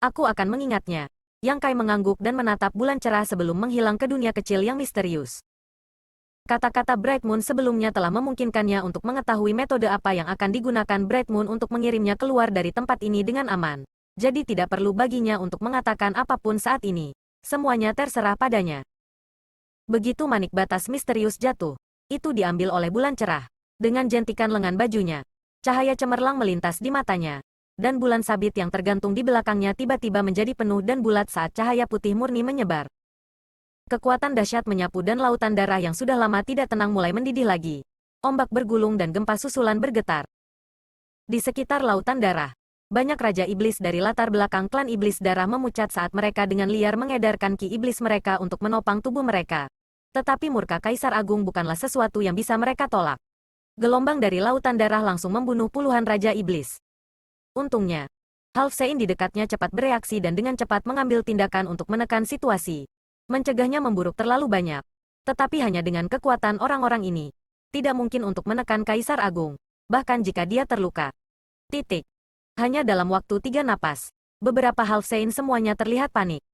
Aku akan mengingatnya. Yang Kai mengangguk dan menatap bulan cerah sebelum menghilang ke dunia kecil yang misterius. Kata-kata Bright Moon sebelumnya telah memungkinkannya untuk mengetahui metode apa yang akan digunakan Bright Moon untuk mengirimnya keluar dari tempat ini dengan aman. Jadi tidak perlu baginya untuk mengatakan apapun saat ini. Semuanya terserah padanya. Begitu manik batas misterius jatuh, itu diambil oleh bulan cerah. Dengan jentikan lengan bajunya, cahaya cemerlang melintas di matanya. Dan bulan sabit yang tergantung di belakangnya tiba-tiba menjadi penuh dan bulat saat cahaya putih murni menyebar. Kekuatan dahsyat menyapu dan lautan darah yang sudah lama tidak tenang mulai mendidih lagi. Ombak bergulung dan gempa susulan bergetar. Di sekitar lautan darah, banyak raja iblis dari latar belakang klan iblis darah memucat saat mereka dengan liar mengedarkan ki iblis mereka untuk menopang tubuh mereka. Tetapi murka Kaisar Agung bukanlah sesuatu yang bisa mereka tolak. Gelombang dari lautan darah langsung membunuh puluhan raja iblis. Untungnya, Half Sein di dekatnya cepat bereaksi dan dengan cepat mengambil tindakan untuk menekan situasi. Mencegahnya memburuk terlalu banyak. Tetapi hanya dengan kekuatan orang-orang ini, tidak mungkin untuk menekan Kaisar Agung, bahkan jika dia terluka. Titik. Hanya dalam waktu 3 napas, beberapa Half Sein semuanya terlihat panik.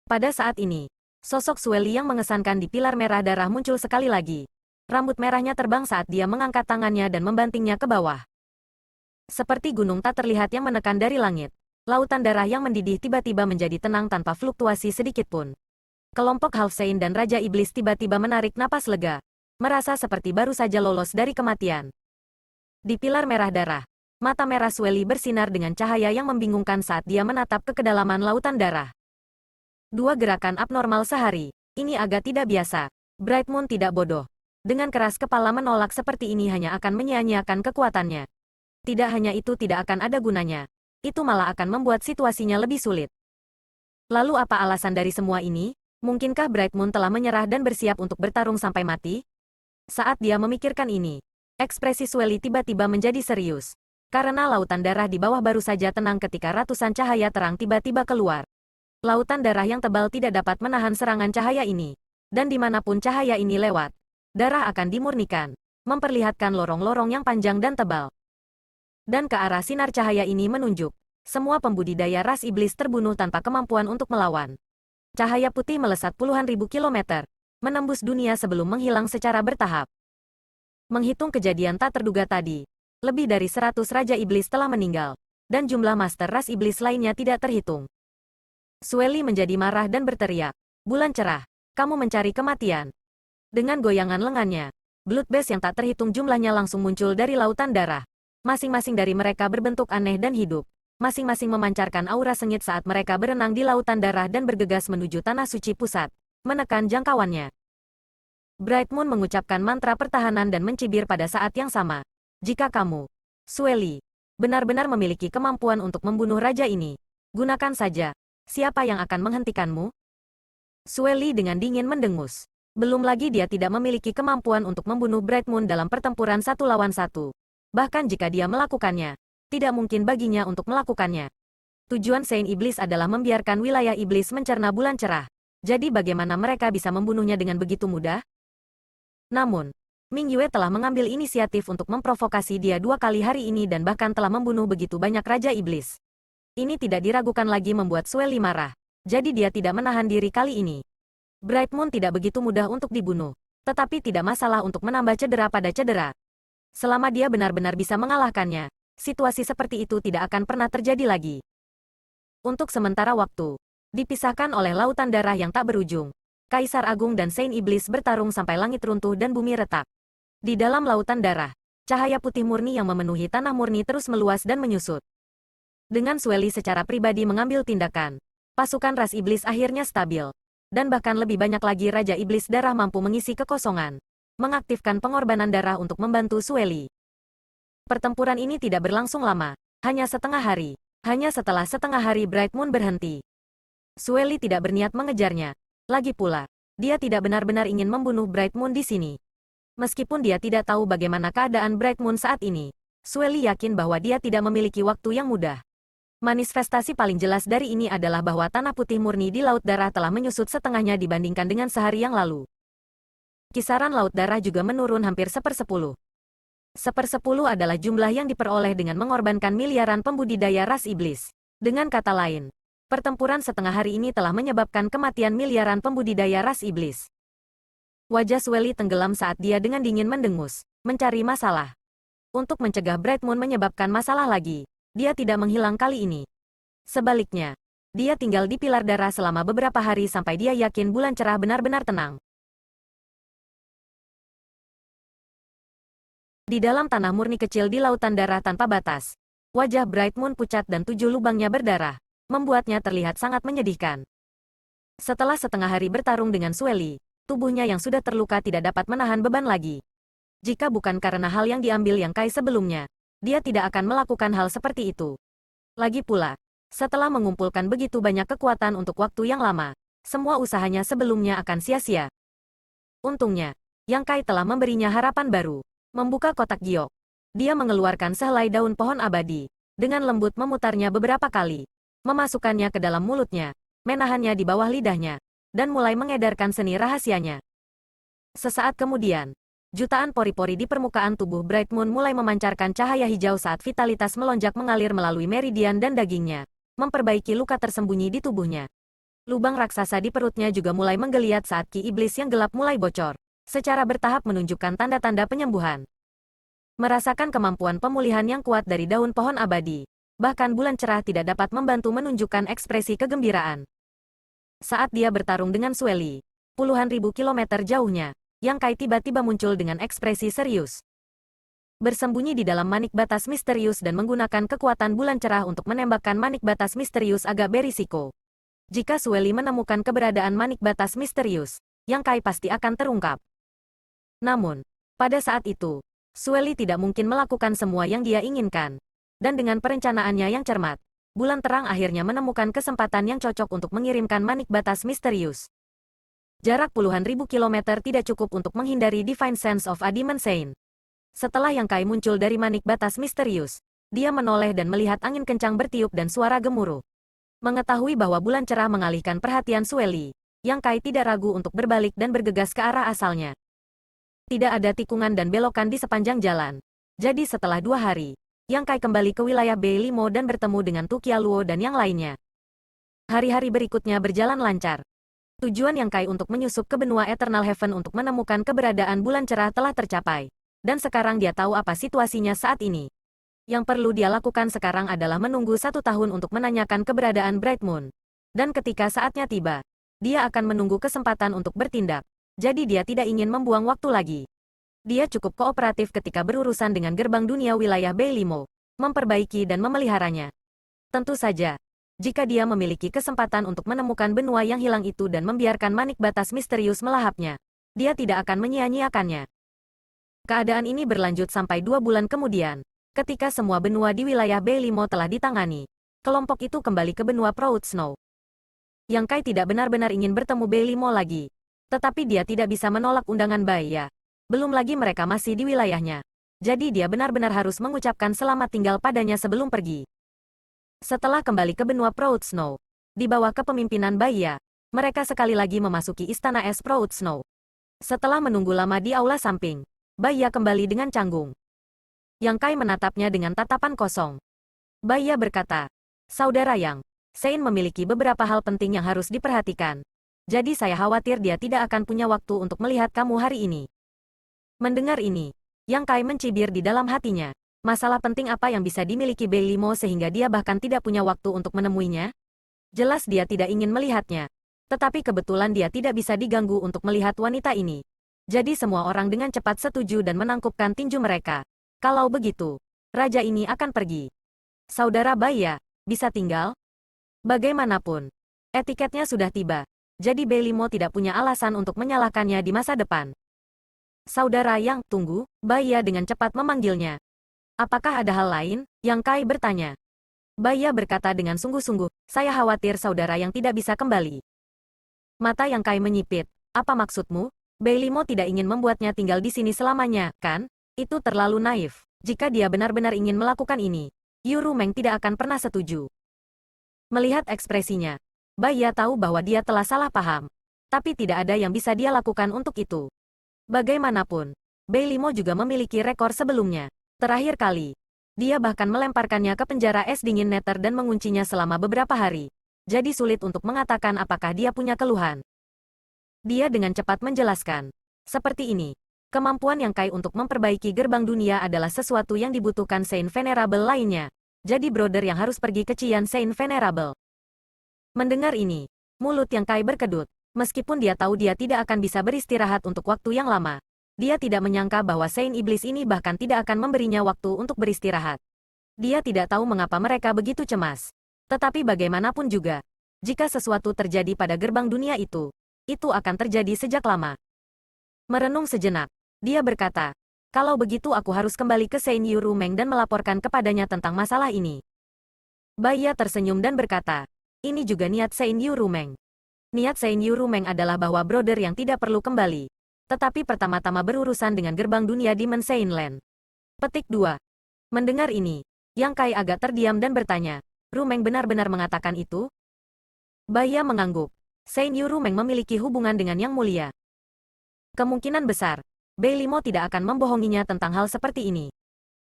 Pada saat ini, sosok Sueli yang mengesankan di pilar merah darah muncul sekali lagi. Rambut merahnya terbang saat dia mengangkat tangannya dan membantingnya ke bawah. Seperti gunung tak terlihat yang menekan dari langit, lautan darah yang mendidih tiba-tiba menjadi tenang tanpa fluktuasi sedikit pun. Kelompok Half Sein dan Raja Iblis tiba-tiba menarik napas lega, merasa seperti baru saja lolos dari kematian. Di pilar merah darah, mata merah Sueli bersinar dengan cahaya yang membingungkan saat dia menatap ke kedalaman lautan darah. 2 gerakan abnormal sehari, ini agak tidak biasa. Bright Moon tidak bodoh. Dengan keras kepala menolak seperti ini hanya akan menyia-nyiakan kekuatannya. Tidak hanya itu tidak akan ada gunanya. Itu malah akan membuat situasinya lebih sulit. Lalu apa alasan dari semua ini? Mungkinkah Bright Moon telah menyerah dan bersiap untuk bertarung sampai mati? Saat dia memikirkan ini, ekspresi Sueli tiba-tiba menjadi serius. Karena lautan darah di bawah baru saja tenang ketika ratusan cahaya terang tiba-tiba keluar. Lautan darah yang tebal tidak dapat menahan serangan cahaya ini. Dan dimanapun cahaya ini lewat, darah akan dimurnikan, memperlihatkan lorong-lorong yang panjang dan tebal. Dan ke arah sinar cahaya ini menunjuk, semua pembudidaya ras iblis terbunuh tanpa kemampuan untuk melawan. Cahaya putih melesat puluhan ribu kilometer, menembus dunia sebelum menghilang secara bertahap. Menghitung kejadian tak terduga tadi, lebih dari 100 raja iblis telah meninggal, dan jumlah master ras iblis lainnya tidak terhitung. Sueli menjadi marah dan berteriak, "Bulan cerah, kamu mencari kematian." Dengan goyangan lengannya, blood bath yang tak terhitung jumlahnya langsung muncul dari lautan darah. Masing-masing dari mereka berbentuk aneh dan hidup. Masing-masing memancarkan aura sengit saat mereka berenang di lautan darah dan bergegas menuju tanah suci pusat, menekan jangkauannya. Bright Moon mengucapkan mantra pertahanan dan mencibir pada saat yang sama. Jika kamu, Sueli, benar-benar memiliki kemampuan untuk membunuh raja ini, gunakan saja. Siapa yang akan menghentikanmu? Sueli dengan dingin mendengus. Belum lagi dia tidak memiliki kemampuan untuk membunuh Bright Moon dalam pertempuran 1 lawan 1. Bahkan jika dia melakukannya, tidak mungkin baginya untuk melakukannya. Tujuan Saint Iblis adalah membiarkan wilayah iblis mencerna bulan cerah. Jadi bagaimana mereka bisa membunuhnya dengan begitu mudah? Namun, Ming Yue telah mengambil inisiatif untuk memprovokasi dia 2 kali hari ini dan bahkan telah membunuh begitu banyak raja iblis. Ini tidak diragukan lagi membuat Sueli marah. Jadi dia tidak menahan diri kali ini. Bright Moon tidak begitu mudah untuk dibunuh. Tetapi tidak masalah untuk menambah cedera pada cedera. Selama dia benar-benar bisa mengalahkannya, situasi seperti itu tidak akan pernah terjadi lagi. Untuk sementara waktu, dipisahkan oleh lautan darah yang tak berujung, Kaisar Agung dan Saint Iblis bertarung sampai langit runtuh dan bumi retak. Di dalam lautan darah, cahaya putih murni yang memenuhi tanah murni terus meluas dan menyusut. Dengan Sueli secara pribadi mengambil tindakan, pasukan ras iblis akhirnya stabil. Dan bahkan lebih banyak lagi Raja Iblis Darah mampu mengisi kekosongan, mengaktifkan pengorbanan darah untuk membantu Sueli. Pertempuran ini tidak berlangsung lama, hanya setengah hari. Hanya setelah setengah hari Bright Moon berhenti. Sueli tidak berniat mengejarnya. Lagi pula, dia tidak benar-benar ingin membunuh Bright Moon di sini. Meskipun dia tidak tahu bagaimana keadaan Bright Moon saat ini, Sueli yakin bahwa dia tidak memiliki waktu yang mudah. Manifestasi paling jelas dari ini adalah bahwa tanah putih murni di Laut Darah telah menyusut setengahnya dibandingkan dengan sehari yang lalu. Kisaran Laut Darah juga menurun hampir sepersepuluh. Sepersepuluh adalah jumlah yang diperoleh dengan mengorbankan miliaran pembudidaya ras iblis. Dengan kata lain, pertempuran setengah hari ini telah menyebabkan kematian miliaran pembudidaya ras iblis. Wajah Sueli tenggelam saat dia dengan dingin mendengus, mencari masalah. Untuk mencegah Bright Moon menyebabkan masalah lagi, dia tidak menghilang kali ini. Sebaliknya, dia tinggal di pilar darah selama beberapa hari sampai dia yakin bulan cerah benar-benar tenang. Di dalam tanah murni kecil di lautan darah tanpa batas, wajah Bright Moon pucat dan 7 lubangnya berdarah, membuatnya terlihat sangat menyedihkan. Setelah setengah hari bertarung dengan Sueli, tubuhnya yang sudah terluka tidak dapat menahan beban lagi. Jika bukan karena hal yang diambil Yang Kai sebelumnya, dia tidak akan melakukan hal seperti itu. Lagi pula, setelah mengumpulkan begitu banyak kekuatan untuk waktu yang lama, semua usahanya sebelumnya akan sia-sia. Untungnya, Yang Kai telah memberinya harapan baru. Membuka kotak giok. Dia mengeluarkan sehelai daun pohon abadi, dengan lembut memutarnya beberapa kali, memasukkannya ke dalam mulutnya, menahannya di bawah lidahnya, dan mulai mengedarkan seni rahasianya. Sesaat kemudian, jutaan pori-pori di permukaan tubuh Bright Moon mulai memancarkan cahaya hijau saat vitalitas melonjak mengalir melalui meridian dan dagingnya, memperbaiki luka tersembunyi di tubuhnya. Lubang raksasa di perutnya juga mulai menggeliat saat ki iblis yang gelap mulai bocor, secara bertahap menunjukkan tanda-tanda penyembuhan. Merasakan kemampuan pemulihan yang kuat dari daun pohon abadi, bahkan bulan cerah tidak dapat membantu menunjukkan ekspresi kegembiraan. Saat dia bertarung dengan Sueli, puluhan ribu kilometer jauhnya, Yang Kai tiba-tiba muncul dengan ekspresi serius. Bersembunyi di dalam manik batas misterius dan menggunakan kekuatan bulan cerah untuk menembakkan manik batas misterius agak berisiko. Jika Sueli menemukan keberadaan manik batas misterius, Yang Kai pasti akan terungkap. Namun, pada saat itu, Sueli tidak mungkin melakukan semua yang dia inginkan. Dan dengan perencanaannya yang cermat, bulan terang akhirnya menemukan kesempatan yang cocok untuk mengirimkan manik batas misterius. Jarak puluhan ribu kilometer tidak cukup untuk menghindari Divine Sense of a Demon Saint. Setelah Yang Kai muncul dari manik batas misterius, dia menoleh dan melihat angin kencang bertiup dan suara gemuruh. Mengetahui bahwa bulan cerah mengalihkan perhatian Sueli, Yang Kai tidak ragu untuk berbalik dan bergegas ke arah asalnya. Tidak ada tikungan dan belokan di sepanjang jalan. Jadi setelah 2 hari, Yang Kai kembali ke wilayah B5 dan bertemu dengan Tu Qialuo dan yang lainnya. Hari-hari berikutnya berjalan lancar. Tujuan Yang Kai untuk menyusup ke benua Eternal Heaven untuk menemukan keberadaan bulan cerah telah tercapai. Dan sekarang dia tahu apa situasinya saat ini. Yang perlu dia lakukan sekarang adalah menunggu 1 tahun untuk menanyakan keberadaan Bright Moon. Dan ketika saatnya tiba, dia akan menunggu kesempatan untuk bertindak. Jadi dia tidak ingin membuang waktu lagi. Dia cukup kooperatif ketika berurusan dengan gerbang dunia wilayah B5, memperbaiki dan memeliharanya. Tentu saja, jika dia memiliki kesempatan untuk menemukan benua yang hilang itu dan membiarkan manik batas misterius melahapnya, dia tidak akan menyia-nyiakannya. Keadaan ini berlanjut sampai 2 bulan kemudian, ketika semua benua di wilayah B5 telah ditangani. Kelompok itu kembali ke benua Proud Snow. Yang Kai tidak benar-benar ingin bertemu B5 lagi, tetapi dia tidak bisa menolak undangan Baya. Belum lagi mereka masih di wilayahnya. Jadi dia benar-benar harus mengucapkan selamat tinggal padanya sebelum pergi. Setelah kembali ke benua Proud Snow, di bawah kepemimpinan Baya, mereka sekali lagi memasuki istana es Proud Snow. Setelah menunggu lama di aula samping, Baya kembali dengan canggung. Yang Kai menatapnya dengan tatapan kosong. Baya berkata, "Saudara Yang, Sein memiliki beberapa hal penting yang harus diperhatikan. Jadi saya khawatir dia tidak akan punya waktu untuk melihat kamu hari ini." Mendengar ini, Yang Kai mencibir di dalam hatinya. Masalah penting apa yang bisa dimiliki B5 sehingga dia bahkan tidak punya waktu untuk menemuinya? Jelas dia tidak ingin melihatnya. Tetapi kebetulan dia tidak bisa diganggu untuk melihat wanita ini. Jadi semua orang dengan cepat setuju dan menangkupkan tinju mereka. Kalau begitu, raja ini akan pergi. Saudara Baya, bisa tinggal? Bagaimanapun, etiketnya sudah tiba. Jadi B5 tidak punya alasan untuk menyalahkannya di masa depan. Saudara Yang, tunggu, Baya dengan cepat memanggilnya. Apakah ada hal lain? Yang Kai bertanya. Baya berkata dengan sungguh-sungguh, saya khawatir saudara Yang tidak bisa kembali. Mata Yang Kai menyipit, apa maksudmu? Beilimo tidak ingin membuatnya tinggal di sini selamanya, kan? Itu terlalu naif. Jika dia benar-benar ingin melakukan ini, Yuru Meng tidak akan pernah setuju. Melihat ekspresinya, Baya tahu bahwa dia telah salah paham. Tapi tidak ada yang bisa dia lakukan untuk itu. Bagaimanapun, Beilimo juga memiliki rekor sebelumnya. Terakhir kali, dia bahkan melemparkannya ke penjara es dingin Nether dan menguncinya selama beberapa hari. Jadi sulit untuk mengatakan apakah dia punya keluhan. Dia dengan cepat menjelaskan. Seperti ini, kemampuan yang Kai untuk memperbaiki gerbang dunia adalah sesuatu yang dibutuhkan Saint Venerable lainnya. Jadi brother yang harus pergi ke Qian Saint Venerable. Mendengar ini, mulut yang Kai berkedut. Meskipun dia tahu dia tidak akan bisa beristirahat untuk waktu yang lama. Dia tidak menyangka bahwa Saint Iblis ini bahkan tidak akan memberinya waktu untuk beristirahat. Dia tidak tahu mengapa mereka begitu cemas. Tetapi bagaimanapun juga, jika sesuatu terjadi pada gerbang dunia itu akan terjadi sejak lama. Merenung sejenak, dia berkata, kalau begitu aku harus kembali ke Saint Yuru Meng dan melaporkan kepadanya tentang masalah ini. Baya tersenyum dan berkata, ini juga niat Saint Yuru Meng. Niat Saint Yuru Meng adalah bahwa brother yang tidak perlu kembali. Tetapi pertama-tama berurusan dengan gerbang dunia Demon Saint Land. Petik 2. Mendengar ini, Yang Kai agak terdiam dan bertanya, Rumeng benar-benar mengatakan itu? Baya mengangguk. Saint Yuru Meng memiliki hubungan dengan Yang Mulia. Kemungkinan besar, Beilimo tidak akan membohonginya tentang hal seperti ini.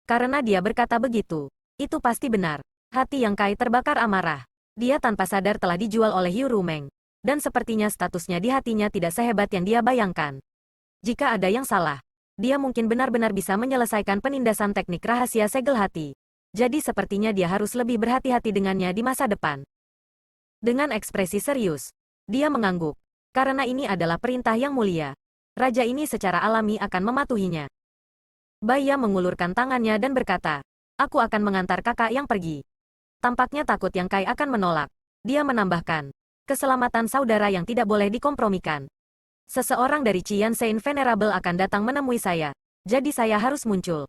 Karena dia berkata begitu, itu pasti benar. Hati Yang Kai terbakar amarah. Dia tanpa sadar telah dijual oleh Yuru Meng. Dan sepertinya statusnya di hatinya tidak sehebat yang dia bayangkan. Jika ada yang salah, dia mungkin benar-benar bisa menyelesaikan penindasan teknik rahasia segel hati. Jadi sepertinya dia harus lebih berhati-hati dengannya di masa depan. Dengan ekspresi serius, dia mengangguk. Karena ini adalah perintah yang mulia. Raja ini secara alami akan mematuhinya. Baya mengulurkan tangannya dan berkata, aku akan mengantar kakak yang pergi. Tampaknya takut Yang Kai akan menolak. Dia menambahkan, keselamatan saudara yang tidak boleh dikompromikan. Seseorang dari Qian Saint Venerable akan datang menemui saya. Jadi saya harus muncul.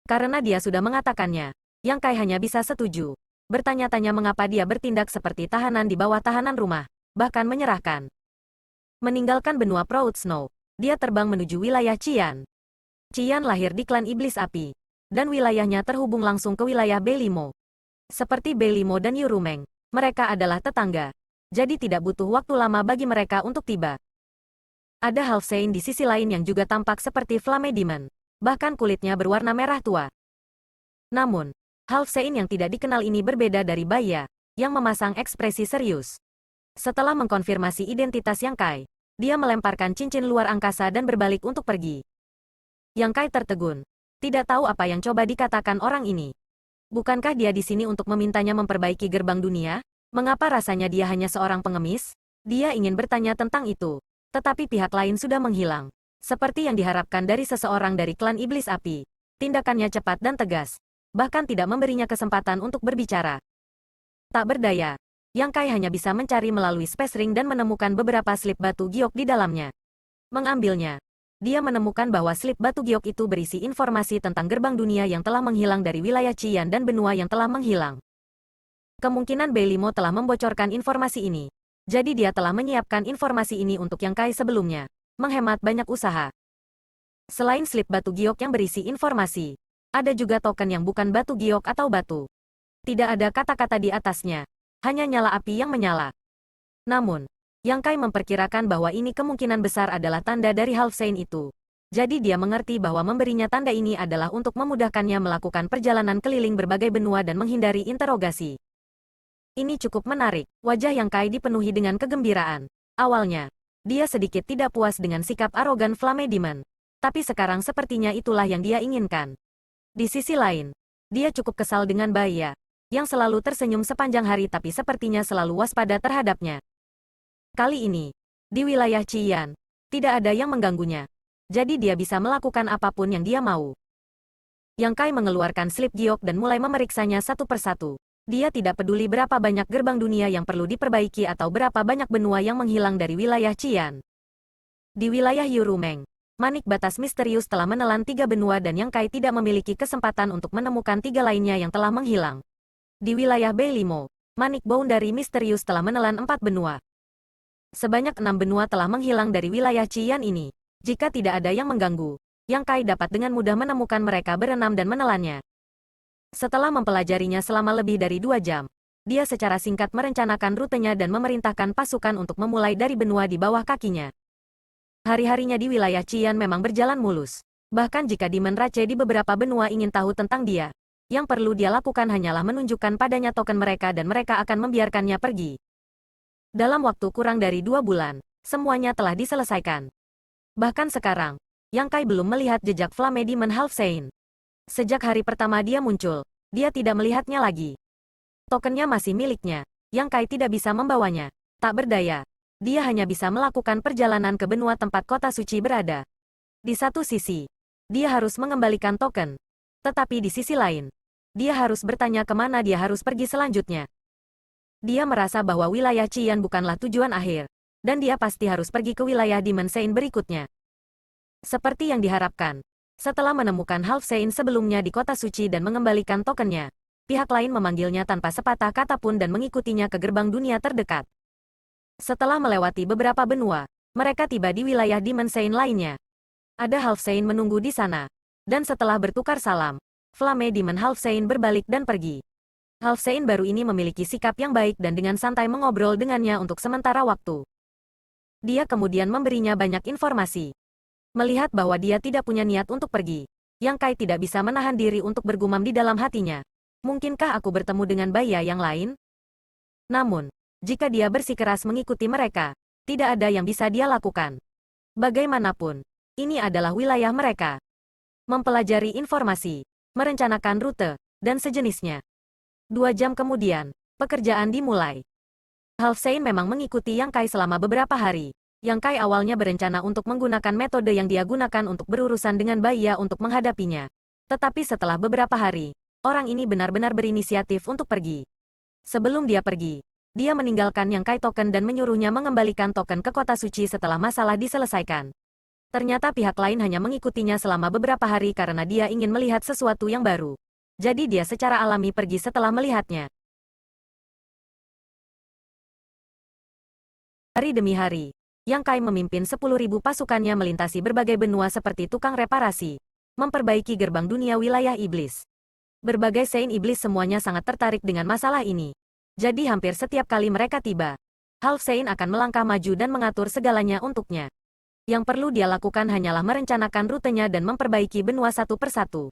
Karena dia sudah mengatakannya, Yang Kai hanya bisa setuju. Bertanya-tanya mengapa dia bertindak seperti tahanan di bawah tahanan rumah, bahkan menyerahkan. Meninggalkan benua Proud Snow, dia terbang menuju wilayah Qian. Qian lahir di klan Iblis Api, dan wilayahnya terhubung langsung ke wilayah Beilimo. Seperti Beilimo dan Yuru Meng, mereka adalah tetangga. Jadi tidak butuh waktu lama bagi mereka untuk tiba. Ada Half Saint di sisi lain yang juga tampak seperti Flame Demon. Bahkan kulitnya berwarna merah tua. Namun, Half Saint yang tidak dikenal ini berbeda dari Baya, yang memasang ekspresi serius. Setelah mengkonfirmasi identitas Yang Kai, dia melemparkan cincin luar angkasa dan berbalik untuk pergi. Yang Kai tertegun. Tidak tahu apa yang coba dikatakan orang ini. Bukankah dia di sini untuk memintanya memperbaiki gerbang dunia? Mengapa rasanya dia hanya seorang pengemis? Dia ingin bertanya tentang itu. Tetapi pihak lain sudah menghilang. Seperti yang diharapkan dari seseorang dari klan Iblis Api. Tindakannya cepat dan tegas. Bahkan tidak memberinya kesempatan untuk berbicara. Tak berdaya, Yang Kai hanya bisa mencari melalui Space Ring dan menemukan beberapa slip batu giok di dalamnya. Mengambilnya, dia menemukan bahwa slip batu giok itu berisi informasi tentang gerbang dunia yang telah menghilang dari wilayah Qian dan benua yang telah menghilang. Kemungkinan Beilimo telah membocorkan informasi ini. Jadi dia telah menyiapkan informasi ini untuk Yang Kai sebelumnya. Menghemat banyak usaha. Selain slip batu giok yang berisi informasi, ada juga token yang bukan batu giok atau batu. Tidak ada kata-kata di atasnya. Hanya nyala api yang menyala. Namun, Yang Kai memperkirakan bahwa ini kemungkinan besar adalah tanda dari Half Saint itu. Jadi dia mengerti bahwa memberinya tanda ini adalah untuk memudahkannya melakukan perjalanan keliling berbagai benua dan menghindari interogasi. Ini cukup menarik. Wajah Yang Kai dipenuhi dengan kegembiraan. Awalnya, dia sedikit tidak puas dengan sikap arogan Flame Demon. Tapi sekarang sepertinya itulah yang dia inginkan. Di sisi lain, dia cukup kesal dengan Baya, yang selalu tersenyum sepanjang hari tapi sepertinya selalu waspada terhadapnya. Kali ini, di wilayah Qian, tidak ada yang mengganggunya. Jadi dia bisa melakukan apapun yang dia mau. Yang Kai mengeluarkan slip giok dan mulai memeriksanya satu persatu. Dia tidak peduli berapa banyak gerbang dunia yang perlu diperbaiki atau berapa banyak benua yang menghilang dari wilayah Qian. Di wilayah Yuru Meng, manik batas misterius telah menelan 3 benua dan Yang Kai tidak memiliki kesempatan untuk menemukan 3 lainnya yang telah menghilang. Di wilayah Beilimo, manik boundary misterius telah menelan 4 benua. Sebanyak 6 benua telah menghilang dari wilayah Qian ini. Jika tidak ada yang mengganggu, Yang Kai dapat dengan mudah menemukan mereka berenam dan menelannya. Setelah mempelajarinya selama lebih dari 2 jam, dia secara singkat merencanakan rutenya dan memerintahkan pasukan untuk memulai dari benua di bawah kakinya. Hari-harinya di wilayah Qian memang berjalan mulus. Bahkan jika Demon Rache di beberapa benua ingin tahu tentang dia, yang perlu dia lakukan hanyalah menunjukkan padanya token mereka dan mereka akan membiarkannya pergi. Dalam waktu kurang dari 2 bulan, semuanya telah diselesaikan. Bahkan sekarang, Yang Kai belum melihat jejak Flame Demon Half Saint. Sejak hari pertama dia muncul, dia tidak melihatnya lagi. Tokennya masih miliknya, Yang Kai tidak bisa membawanya. Tak berdaya, dia hanya bisa melakukan perjalanan ke benua tempat kota suci berada. Di satu sisi, dia harus mengembalikan token. Tetapi di sisi lain, dia harus bertanya kemana dia harus pergi selanjutnya. Dia merasa bahwa wilayah Qian bukanlah tujuan akhir, dan dia pasti harus pergi ke wilayah Demon Saint berikutnya. Seperti yang diharapkan, setelah menemukan Half Saint sebelumnya di kota suci dan mengembalikan tokennya, pihak lain memanggilnya tanpa sepatah kata pun dan mengikutinya ke gerbang dunia terdekat. Setelah melewati beberapa benua, mereka tiba di wilayah Demon Saint lainnya. Ada Half Saint menunggu di sana. Dan setelah bertukar salam, Flame Demon Half Saint berbalik dan pergi. Half Saint baru ini memiliki sikap yang baik dan dengan santai mengobrol dengannya untuk sementara waktu. Dia kemudian memberinya banyak informasi. Melihat bahwa dia tidak punya niat untuk pergi, Yang Kai tidak bisa menahan diri untuk bergumam di dalam hatinya. Mungkinkah aku bertemu dengan Baya yang lain? Namun, jika dia bersikeras mengikuti mereka, tidak ada yang bisa dia lakukan. Bagaimanapun, ini adalah wilayah mereka. Mempelajari informasi, merencanakan rute, dan sejenisnya. 2 jam kemudian, pekerjaan dimulai. Half Saint memang mengikuti Yang Kai selama beberapa hari. Yang Kai awalnya berencana untuk menggunakan metode yang dia gunakan untuk berurusan dengan Baya untuk menghadapinya. Tetapi setelah beberapa hari, orang ini benar-benar berinisiatif untuk pergi. Sebelum dia pergi, dia meninggalkan Yang Kai token dan menyuruhnya mengembalikan token ke kota suci setelah masalah diselesaikan. Ternyata pihak lain hanya mengikutinya selama beberapa hari karena dia ingin melihat sesuatu yang baru. Jadi dia secara alami pergi setelah melihatnya. Hari demi hari, Yang Kai memimpin 10.000 pasukannya melintasi berbagai benua seperti tukang reparasi, memperbaiki gerbang dunia wilayah iblis. Berbagai Saint iblis semuanya sangat tertarik dengan masalah ini. Jadi hampir setiap kali mereka tiba, Half Saint akan melangkah maju dan mengatur segalanya untuknya. Yang perlu dia lakukan hanyalah merencanakan rutenya dan memperbaiki benua satu persatu.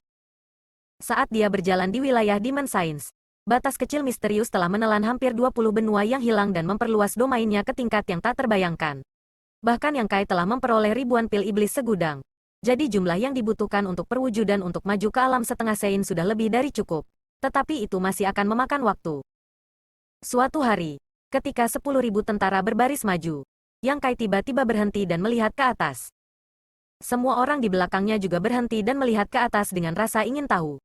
Saat dia berjalan di wilayah Demon Science, batas kecil misterius telah menelan hampir 20 benua yang hilang dan memperluas domainnya ke tingkat yang tak terbayangkan. Bahkan Yang Kai telah memperoleh ribuan pil iblis segudang. Jadi jumlah yang dibutuhkan untuk perwujudan untuk maju ke alam setengah Saint sudah lebih dari cukup. Tetapi itu masih akan memakan waktu. Suatu hari, ketika 10.000 tentara berbaris maju, Yang Kai tiba-tiba berhenti dan melihat ke atas. Semua orang di belakangnya juga berhenti dan melihat ke atas dengan rasa ingin tahu.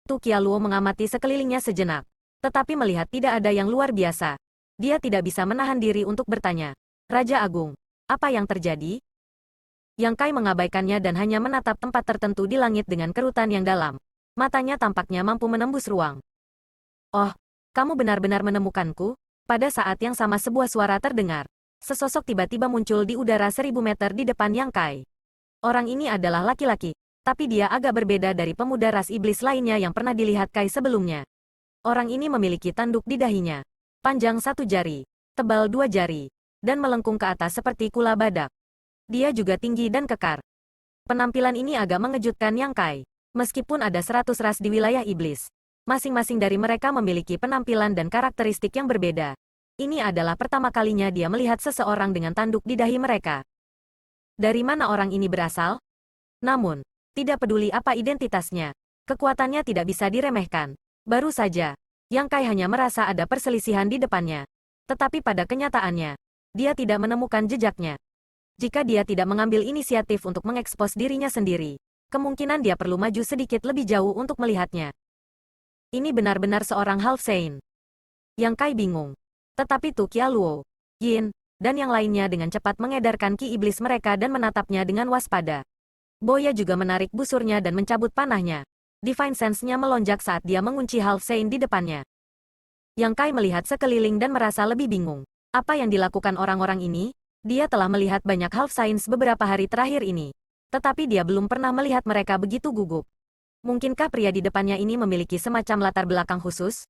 Tu Qialuo mengamati sekelilingnya sejenak, tetapi melihat tidak ada yang luar biasa. Dia tidak bisa menahan diri untuk bertanya, "Raja Agung, apa yang terjadi?" Yang Kai mengabaikannya dan hanya menatap tempat tertentu di langit dengan kerutan yang dalam. Matanya tampaknya mampu menembus ruang. "Oh, kamu benar-benar menemukanku?" Pada saat yang sama sebuah suara terdengar. Sesosok tiba-tiba muncul di udara 1.000 meter di depan Yang Kai. Orang ini adalah laki-laki, tapi dia agak berbeda dari pemuda ras iblis lainnya yang pernah dilihat Kai sebelumnya. Orang ini memiliki tanduk di dahinya, panjang 1 jari, tebal 2 jari, dan melengkung ke atas seperti kula badak. Dia juga tinggi dan kekar. Penampilan ini agak mengejutkan Yang Kai. Meskipun ada 100 ras di wilayah iblis, masing-masing dari mereka memiliki penampilan dan karakteristik yang berbeda. Ini adalah pertama kalinya dia melihat seseorang dengan tanduk di dahi mereka. Dari mana orang ini berasal? Namun, tidak peduli apa identitasnya, kekuatannya tidak bisa diremehkan. Baru saja, Yang Kai hanya merasa ada perselisihan di depannya. Tetapi pada kenyataannya, dia tidak menemukan jejaknya. Jika dia tidak mengambil inisiatif untuk mengekspos dirinya sendiri, kemungkinan dia perlu maju sedikit lebih jauh untuk melihatnya. Ini benar-benar seorang Half Saint. Yang Kai bingung. Tetapi Tu Qialuo, Yin, dan yang lainnya dengan cepat mengedarkan ki iblis mereka dan menatapnya dengan waspada. Boya juga menarik busurnya dan mencabut panahnya. Divine Sense-nya melonjak saat dia mengunci Half Saint di depannya. Yang Kai melihat sekeliling dan merasa lebih bingung. Apa yang dilakukan orang-orang ini? Dia telah melihat banyak Half Saints beberapa hari terakhir ini. Tetapi dia belum pernah melihat mereka begitu gugup. Mungkinkah pria di depannya ini memiliki semacam latar belakang khusus?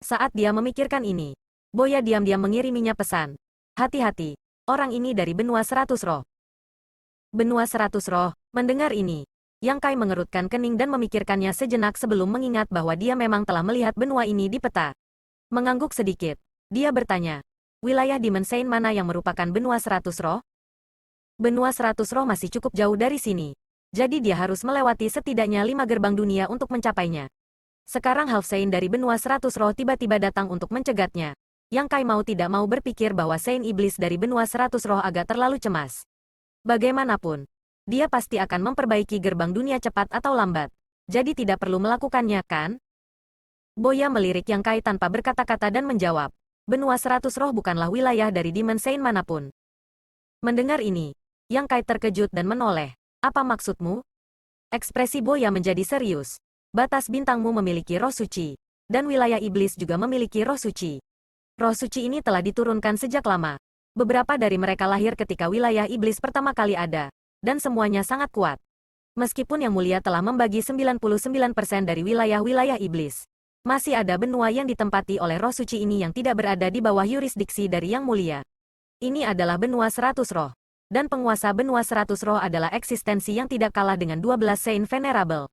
Saat dia memikirkan ini, Boya diam-diam mengiriminya pesan. Hati-hati, orang ini dari benua 100 roh. Benua 100 roh, mendengar ini. Yang Kai mengerutkan kening dan memikirkannya sejenak sebelum mengingat bahwa dia memang telah melihat benua ini di peta. Mengangguk sedikit, dia bertanya, wilayah Demon Saint mana yang merupakan benua 100 roh? Benua 100 roh masih cukup jauh dari sini. Jadi dia harus melewati setidaknya 5 gerbang dunia untuk mencapainya. Sekarang Half Saint dari benua 100 roh tiba-tiba datang untuk mencegatnya. Yang Kai mau tidak mau berpikir bahwa Saint Iblis dari benua 100 roh agak terlalu cemas. Bagaimanapun, dia pasti akan memperbaiki gerbang dunia cepat atau lambat. Jadi tidak perlu melakukannya, kan? Boya melirik Yang Kai tanpa berkata-kata dan menjawab, benua 100 roh bukanlah wilayah dari Demon Saint manapun. Mendengar ini, Yang Kai terkejut dan menoleh. Apa maksudmu? Ekspresi Boya menjadi serius. Batas bintangmu memiliki roh suci, dan wilayah iblis juga memiliki roh suci. Roh suci ini telah diturunkan sejak lama. Beberapa dari mereka lahir ketika wilayah iblis pertama kali ada, dan semuanya sangat kuat. Meskipun Yang Mulia telah membagi 99% dari wilayah-wilayah iblis, masih ada benua yang ditempati oleh roh suci ini yang tidak berada di bawah yurisdiksi dari Yang Mulia. Ini adalah benua 100 roh, dan penguasa benua 100 roh adalah eksistensi yang tidak kalah dengan 12 Saint Venerable.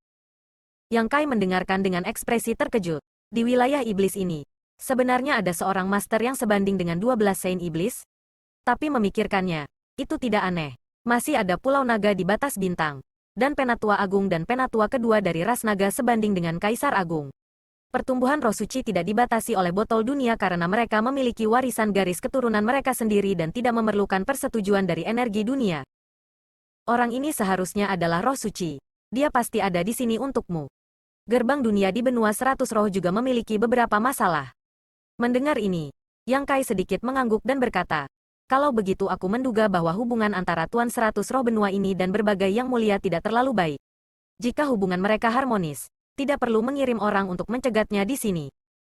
Yang Kai mendengarkan dengan ekspresi terkejut. Di wilayah iblis ini, sebenarnya ada seorang master yang sebanding dengan 12 Saint Iblis? Tapi memikirkannya, itu tidak aneh. Masih ada Pulau Naga di batas bintang, dan Penatua Agung dan Penatua kedua dari ras naga sebanding dengan Kaisar Agung. Pertumbuhan roh suci tidak dibatasi oleh botol dunia karena mereka memiliki warisan garis keturunan mereka sendiri dan tidak memerlukan persetujuan dari energi dunia. Orang ini seharusnya adalah roh suci. Dia pasti ada di sini untukmu. Gerbang dunia di benua 100 roh juga memiliki beberapa masalah. Mendengar ini, Yang Kai sedikit mengangguk dan berkata, kalau begitu aku menduga bahwa hubungan antara Tuan 100 roh benua ini dan berbagai Yang Mulia tidak terlalu baik. Jika hubungan mereka harmonis, tidak perlu mengirim orang untuk mencegatnya di sini.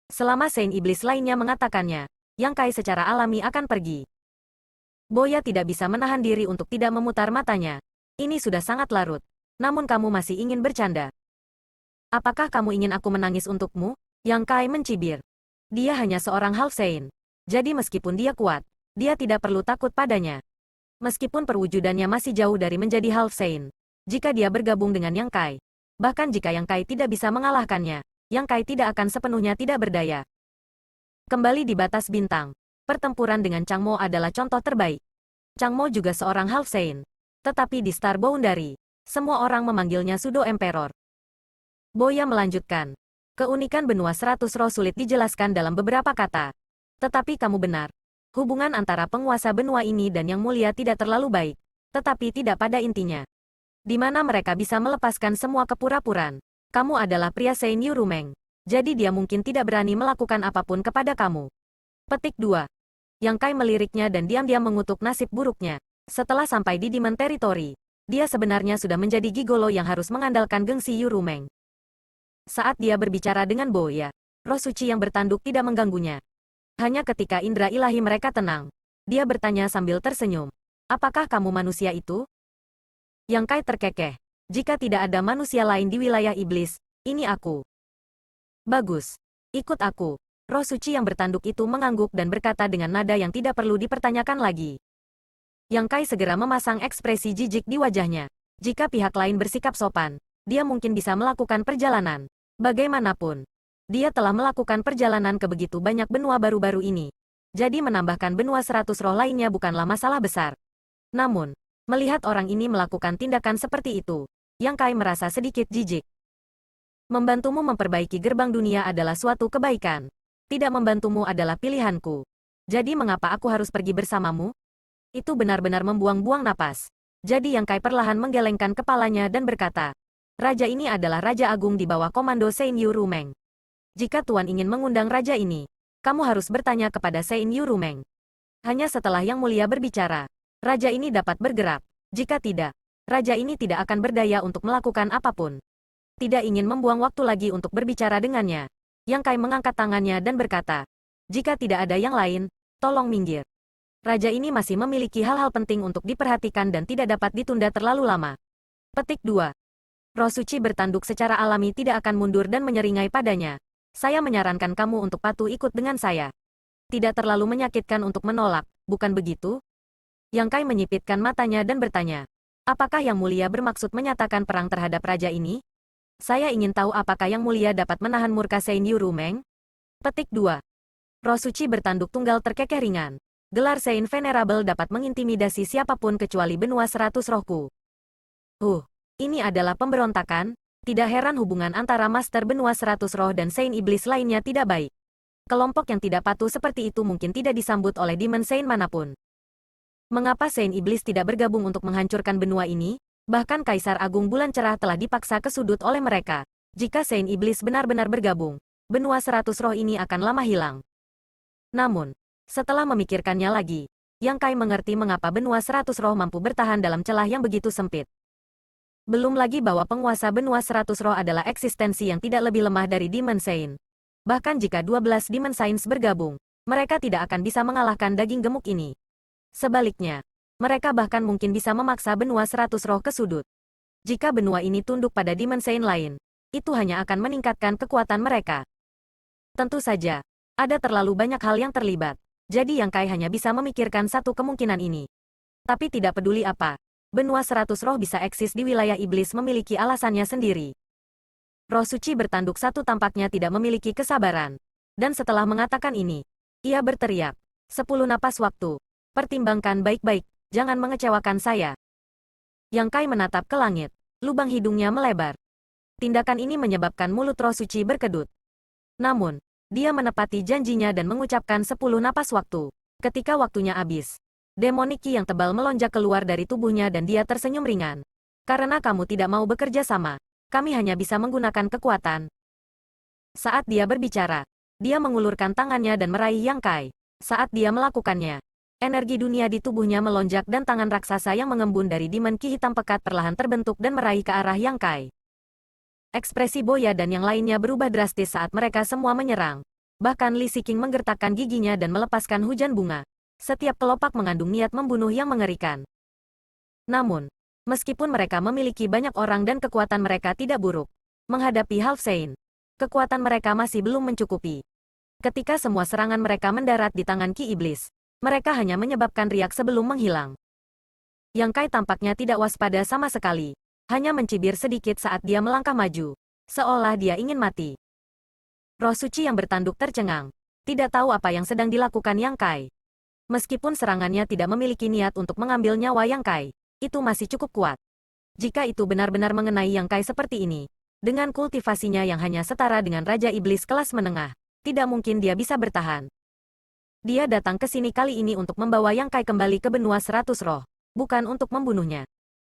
Selama Saint Iblis lainnya mengatakannya, Yang Kai secara alami akan pergi. Boya tidak bisa menahan diri untuk tidak memutar matanya. Ini sudah sangat larut. Namun kamu masih ingin bercanda. Apakah kamu ingin aku menangis untukmu? Yang Kai mencibir. Dia hanya seorang Half Saint. Jadi meskipun dia kuat, dia tidak perlu takut padanya. Meskipun perwujudannya masih jauh dari menjadi Half Saint. Jika dia bergabung dengan Yang Kai, bahkan jika Yang Kai tidak bisa mengalahkannya, Yang Kai tidak akan sepenuhnya tidak berdaya. Kembali di batas bintang, pertempuran dengan Changmo adalah contoh terbaik. Changmo juga seorang Half Saint. Tetapi di Star Boundary, semua orang memanggilnya Pseudo Emperor. Boya melanjutkan. Keunikan benua 100 roh sulit dijelaskan dalam beberapa kata. Tetapi kamu benar. Hubungan antara penguasa benua ini dan Yang Mulia tidak terlalu baik, tetapi tidak pada intinya. Di mana mereka bisa melepaskan semua kepura-puraan. Kamu adalah pria Saint Yurumeng. Jadi dia mungkin tidak berani melakukan apapun kepada kamu. Petik 2. Yang Kai meliriknya dan diam-diam mengutuk nasib buruknya. Setelah sampai di Demon Territory, dia sebenarnya sudah menjadi gigolo yang harus mengandalkan gengsi Yurumeng. Saat dia berbicara dengan Boya, roh suci yang bertanduk tidak mengganggunya. Hanya ketika indera ilahi mereka tenang, dia bertanya sambil tersenyum. Apakah kamu manusia itu? Yang Kai terkekeh. Jika tidak ada manusia lain di wilayah iblis, ini aku. Bagus. Ikut aku. Roh suci yang bertanduk itu mengangguk dan berkata dengan nada yang tidak perlu dipertanyakan lagi. Yang Kai segera memasang ekspresi jijik di wajahnya. Jika pihak lain bersikap sopan, dia mungkin bisa melakukan perjalanan. Bagaimanapun, dia telah melakukan perjalanan ke begitu banyak benua baru-baru ini. Jadi menambahkan benua 100 roh lainnya bukanlah masalah besar. Namun, melihat orang ini melakukan tindakan seperti itu, Yang Kai merasa sedikit jijik. Membantumu memperbaiki gerbang dunia adalah suatu kebaikan. Tidak membantumu adalah pilihanku. Jadi mengapa aku harus pergi bersamamu? Itu benar-benar membuang-buang napas. Jadi Yang Kai perlahan menggelengkan kepalanya dan berkata, Raja ini adalah Raja Agung di bawah komando Saint Yurumeng. Jika Tuan ingin mengundang Raja ini, kamu harus bertanya kepada Saint Yurumeng. Hanya setelah Yang Mulia berbicara, Raja ini dapat bergerak. Jika tidak, Raja ini tidak akan berdaya untuk melakukan apapun. Tidak ingin membuang waktu lagi untuk berbicara dengannya, Yang Kai mengangkat tangannya dan berkata, jika tidak ada yang lain, Tolong minggir. Raja ini masih memiliki hal-hal penting untuk diperhatikan dan tidak dapat ditunda terlalu lama. Petik 2. Roh suci bertanduk secara alami tidak akan mundur dan menyeringai padanya. Saya menyarankan kamu untuk patuh ikut dengan saya. Tidak terlalu menyakitkan untuk menolak, bukan begitu? Yang Kai menyipitkan matanya dan bertanya. Apakah Yang Mulia bermaksud menyatakan perang terhadap raja ini? Saya ingin tahu apakah Yang Mulia dapat menahan murka Sein Yurumeng? Petik 2. Roh suci bertanduk tunggal terkekeh ringan. Gelar Sein Venerable dapat mengintimidasi siapapun kecuali benua 100 rohku. Ini adalah pemberontakan. Tidak heran hubungan antara Master Benua 100 Roh dan Sein Iblis lainnya tidak baik. Kelompok yang tidak patuh seperti itu mungkin tidak disambut oleh Demon Sein manapun. Mengapa Sein Iblis tidak bergabung untuk menghancurkan benua ini? Bahkan Kaisar Agung Bulan Cerah telah dipaksa ke sudut oleh mereka. Jika Sein Iblis benar-benar bergabung, benua 100 roh ini akan lama hilang. Namun, setelah memikirkannya lagi, Yang Kai mengerti mengapa benua 100 roh mampu bertahan dalam celah yang begitu sempit. Belum lagi bahwa penguasa benua 100 roh adalah eksistensi yang tidak lebih lemah dari Demon Sein. Bahkan jika 12 Demon Saints bergabung, mereka tidak akan bisa mengalahkan daging gemuk ini. Sebaliknya, mereka bahkan mungkin bisa memaksa benua 100 roh ke sudut. Jika benua ini tunduk pada Demon Sein lain, itu hanya akan meningkatkan kekuatan mereka. Tentu saja, ada terlalu banyak hal yang terlibat, jadi Yang Kai hanya bisa memikirkan satu kemungkinan ini. Tapi tidak peduli apa, benua 100 roh bisa eksis di wilayah iblis memiliki alasannya sendiri. Roh suci bertanduk satu tampaknya tidak memiliki kesabaran. Dan setelah mengatakan ini, ia berteriak, 10 napas waktu. Pertimbangkan baik-baik, jangan mengecewakan saya. Yang Kai menatap ke langit, lubang hidungnya melebar. Tindakan ini menyebabkan mulut roh suci berkedut. Namun, dia menepati janjinya dan mengucapkan 10 napas waktu. Ketika waktunya habis, Demonic Ki yang tebal melonjak keluar dari tubuhnya dan dia tersenyum ringan. Karena kamu tidak mau bekerja sama, kami hanya bisa menggunakan kekuatan. Saat dia berbicara, dia mengulurkan tangannya dan meraih Yang Kai. Saat dia melakukannya, energi dunia di tubuhnya melonjak dan tangan raksasa yang mengembun dari Demon Ki hitam pekat perlahan terbentuk dan meraih ke arah Yang Kai. Ekspresi Boya dan yang lainnya berubah drastis saat mereka semua menyerang. Bahkan Li Siqing menggertakkan giginya dan melepaskan hujan bunga. Setiap kelopak mengandung niat membunuh yang mengerikan. Namun, meskipun mereka memiliki banyak orang dan kekuatan mereka tidak buruk, menghadapi Half Saint, kekuatan mereka masih belum mencukupi. Ketika semua serangan mereka mendarat di tangan Ki Iblis, mereka hanya menyebabkan riak sebelum menghilang. Yang Kai tampaknya tidak waspada sama sekali, hanya mencibir sedikit saat dia melangkah maju, seolah dia ingin mati. Roh suci yang bertanduk tercengang, tidak tahu apa yang sedang dilakukan Yang Kai. Meskipun serangannya tidak memiliki niat untuk mengambil nyawa Yang Kai, itu masih cukup kuat. Jika itu benar-benar mengenai Yang Kai seperti ini, dengan kultivasinya yang hanya setara dengan Raja Iblis kelas menengah, tidak mungkin dia bisa bertahan. Dia datang ke sini kali ini untuk membawa Yang Kai kembali ke benua 100 roh, bukan untuk membunuhnya.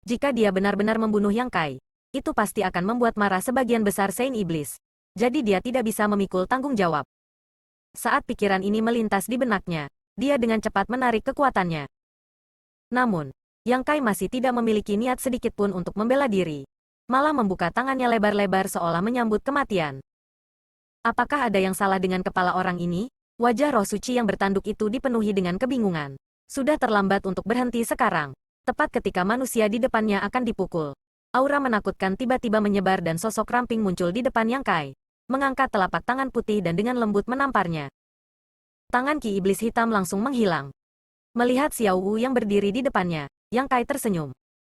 Jika dia benar-benar membunuh Yang Kai, itu pasti akan membuat marah sebagian besar Saint Iblis. Jadi dia tidak bisa memikul tanggung jawab. Saat pikiran ini melintas di benaknya, dia dengan cepat menarik kekuatannya. Namun, Yang Kai masih tidak memiliki niat sedikit pun untuk membela diri. Malah membuka tangannya lebar-lebar seolah menyambut kematian. Apakah ada yang salah dengan kepala orang ini? Wajah roh suci yang bertanduk itu dipenuhi dengan kebingungan. Sudah terlambat untuk berhenti sekarang. Tepat ketika manusia di depannya akan dipukul. Aura menakutkan tiba-tiba menyebar dan sosok ramping muncul di depan Yang Kai. Mengangkat telapak tangan putih dan dengan lembut menamparnya. Tangan Ki Iblis hitam langsung menghilang. Melihat Xiao Wu yang berdiri di depannya, Yang Kai tersenyum.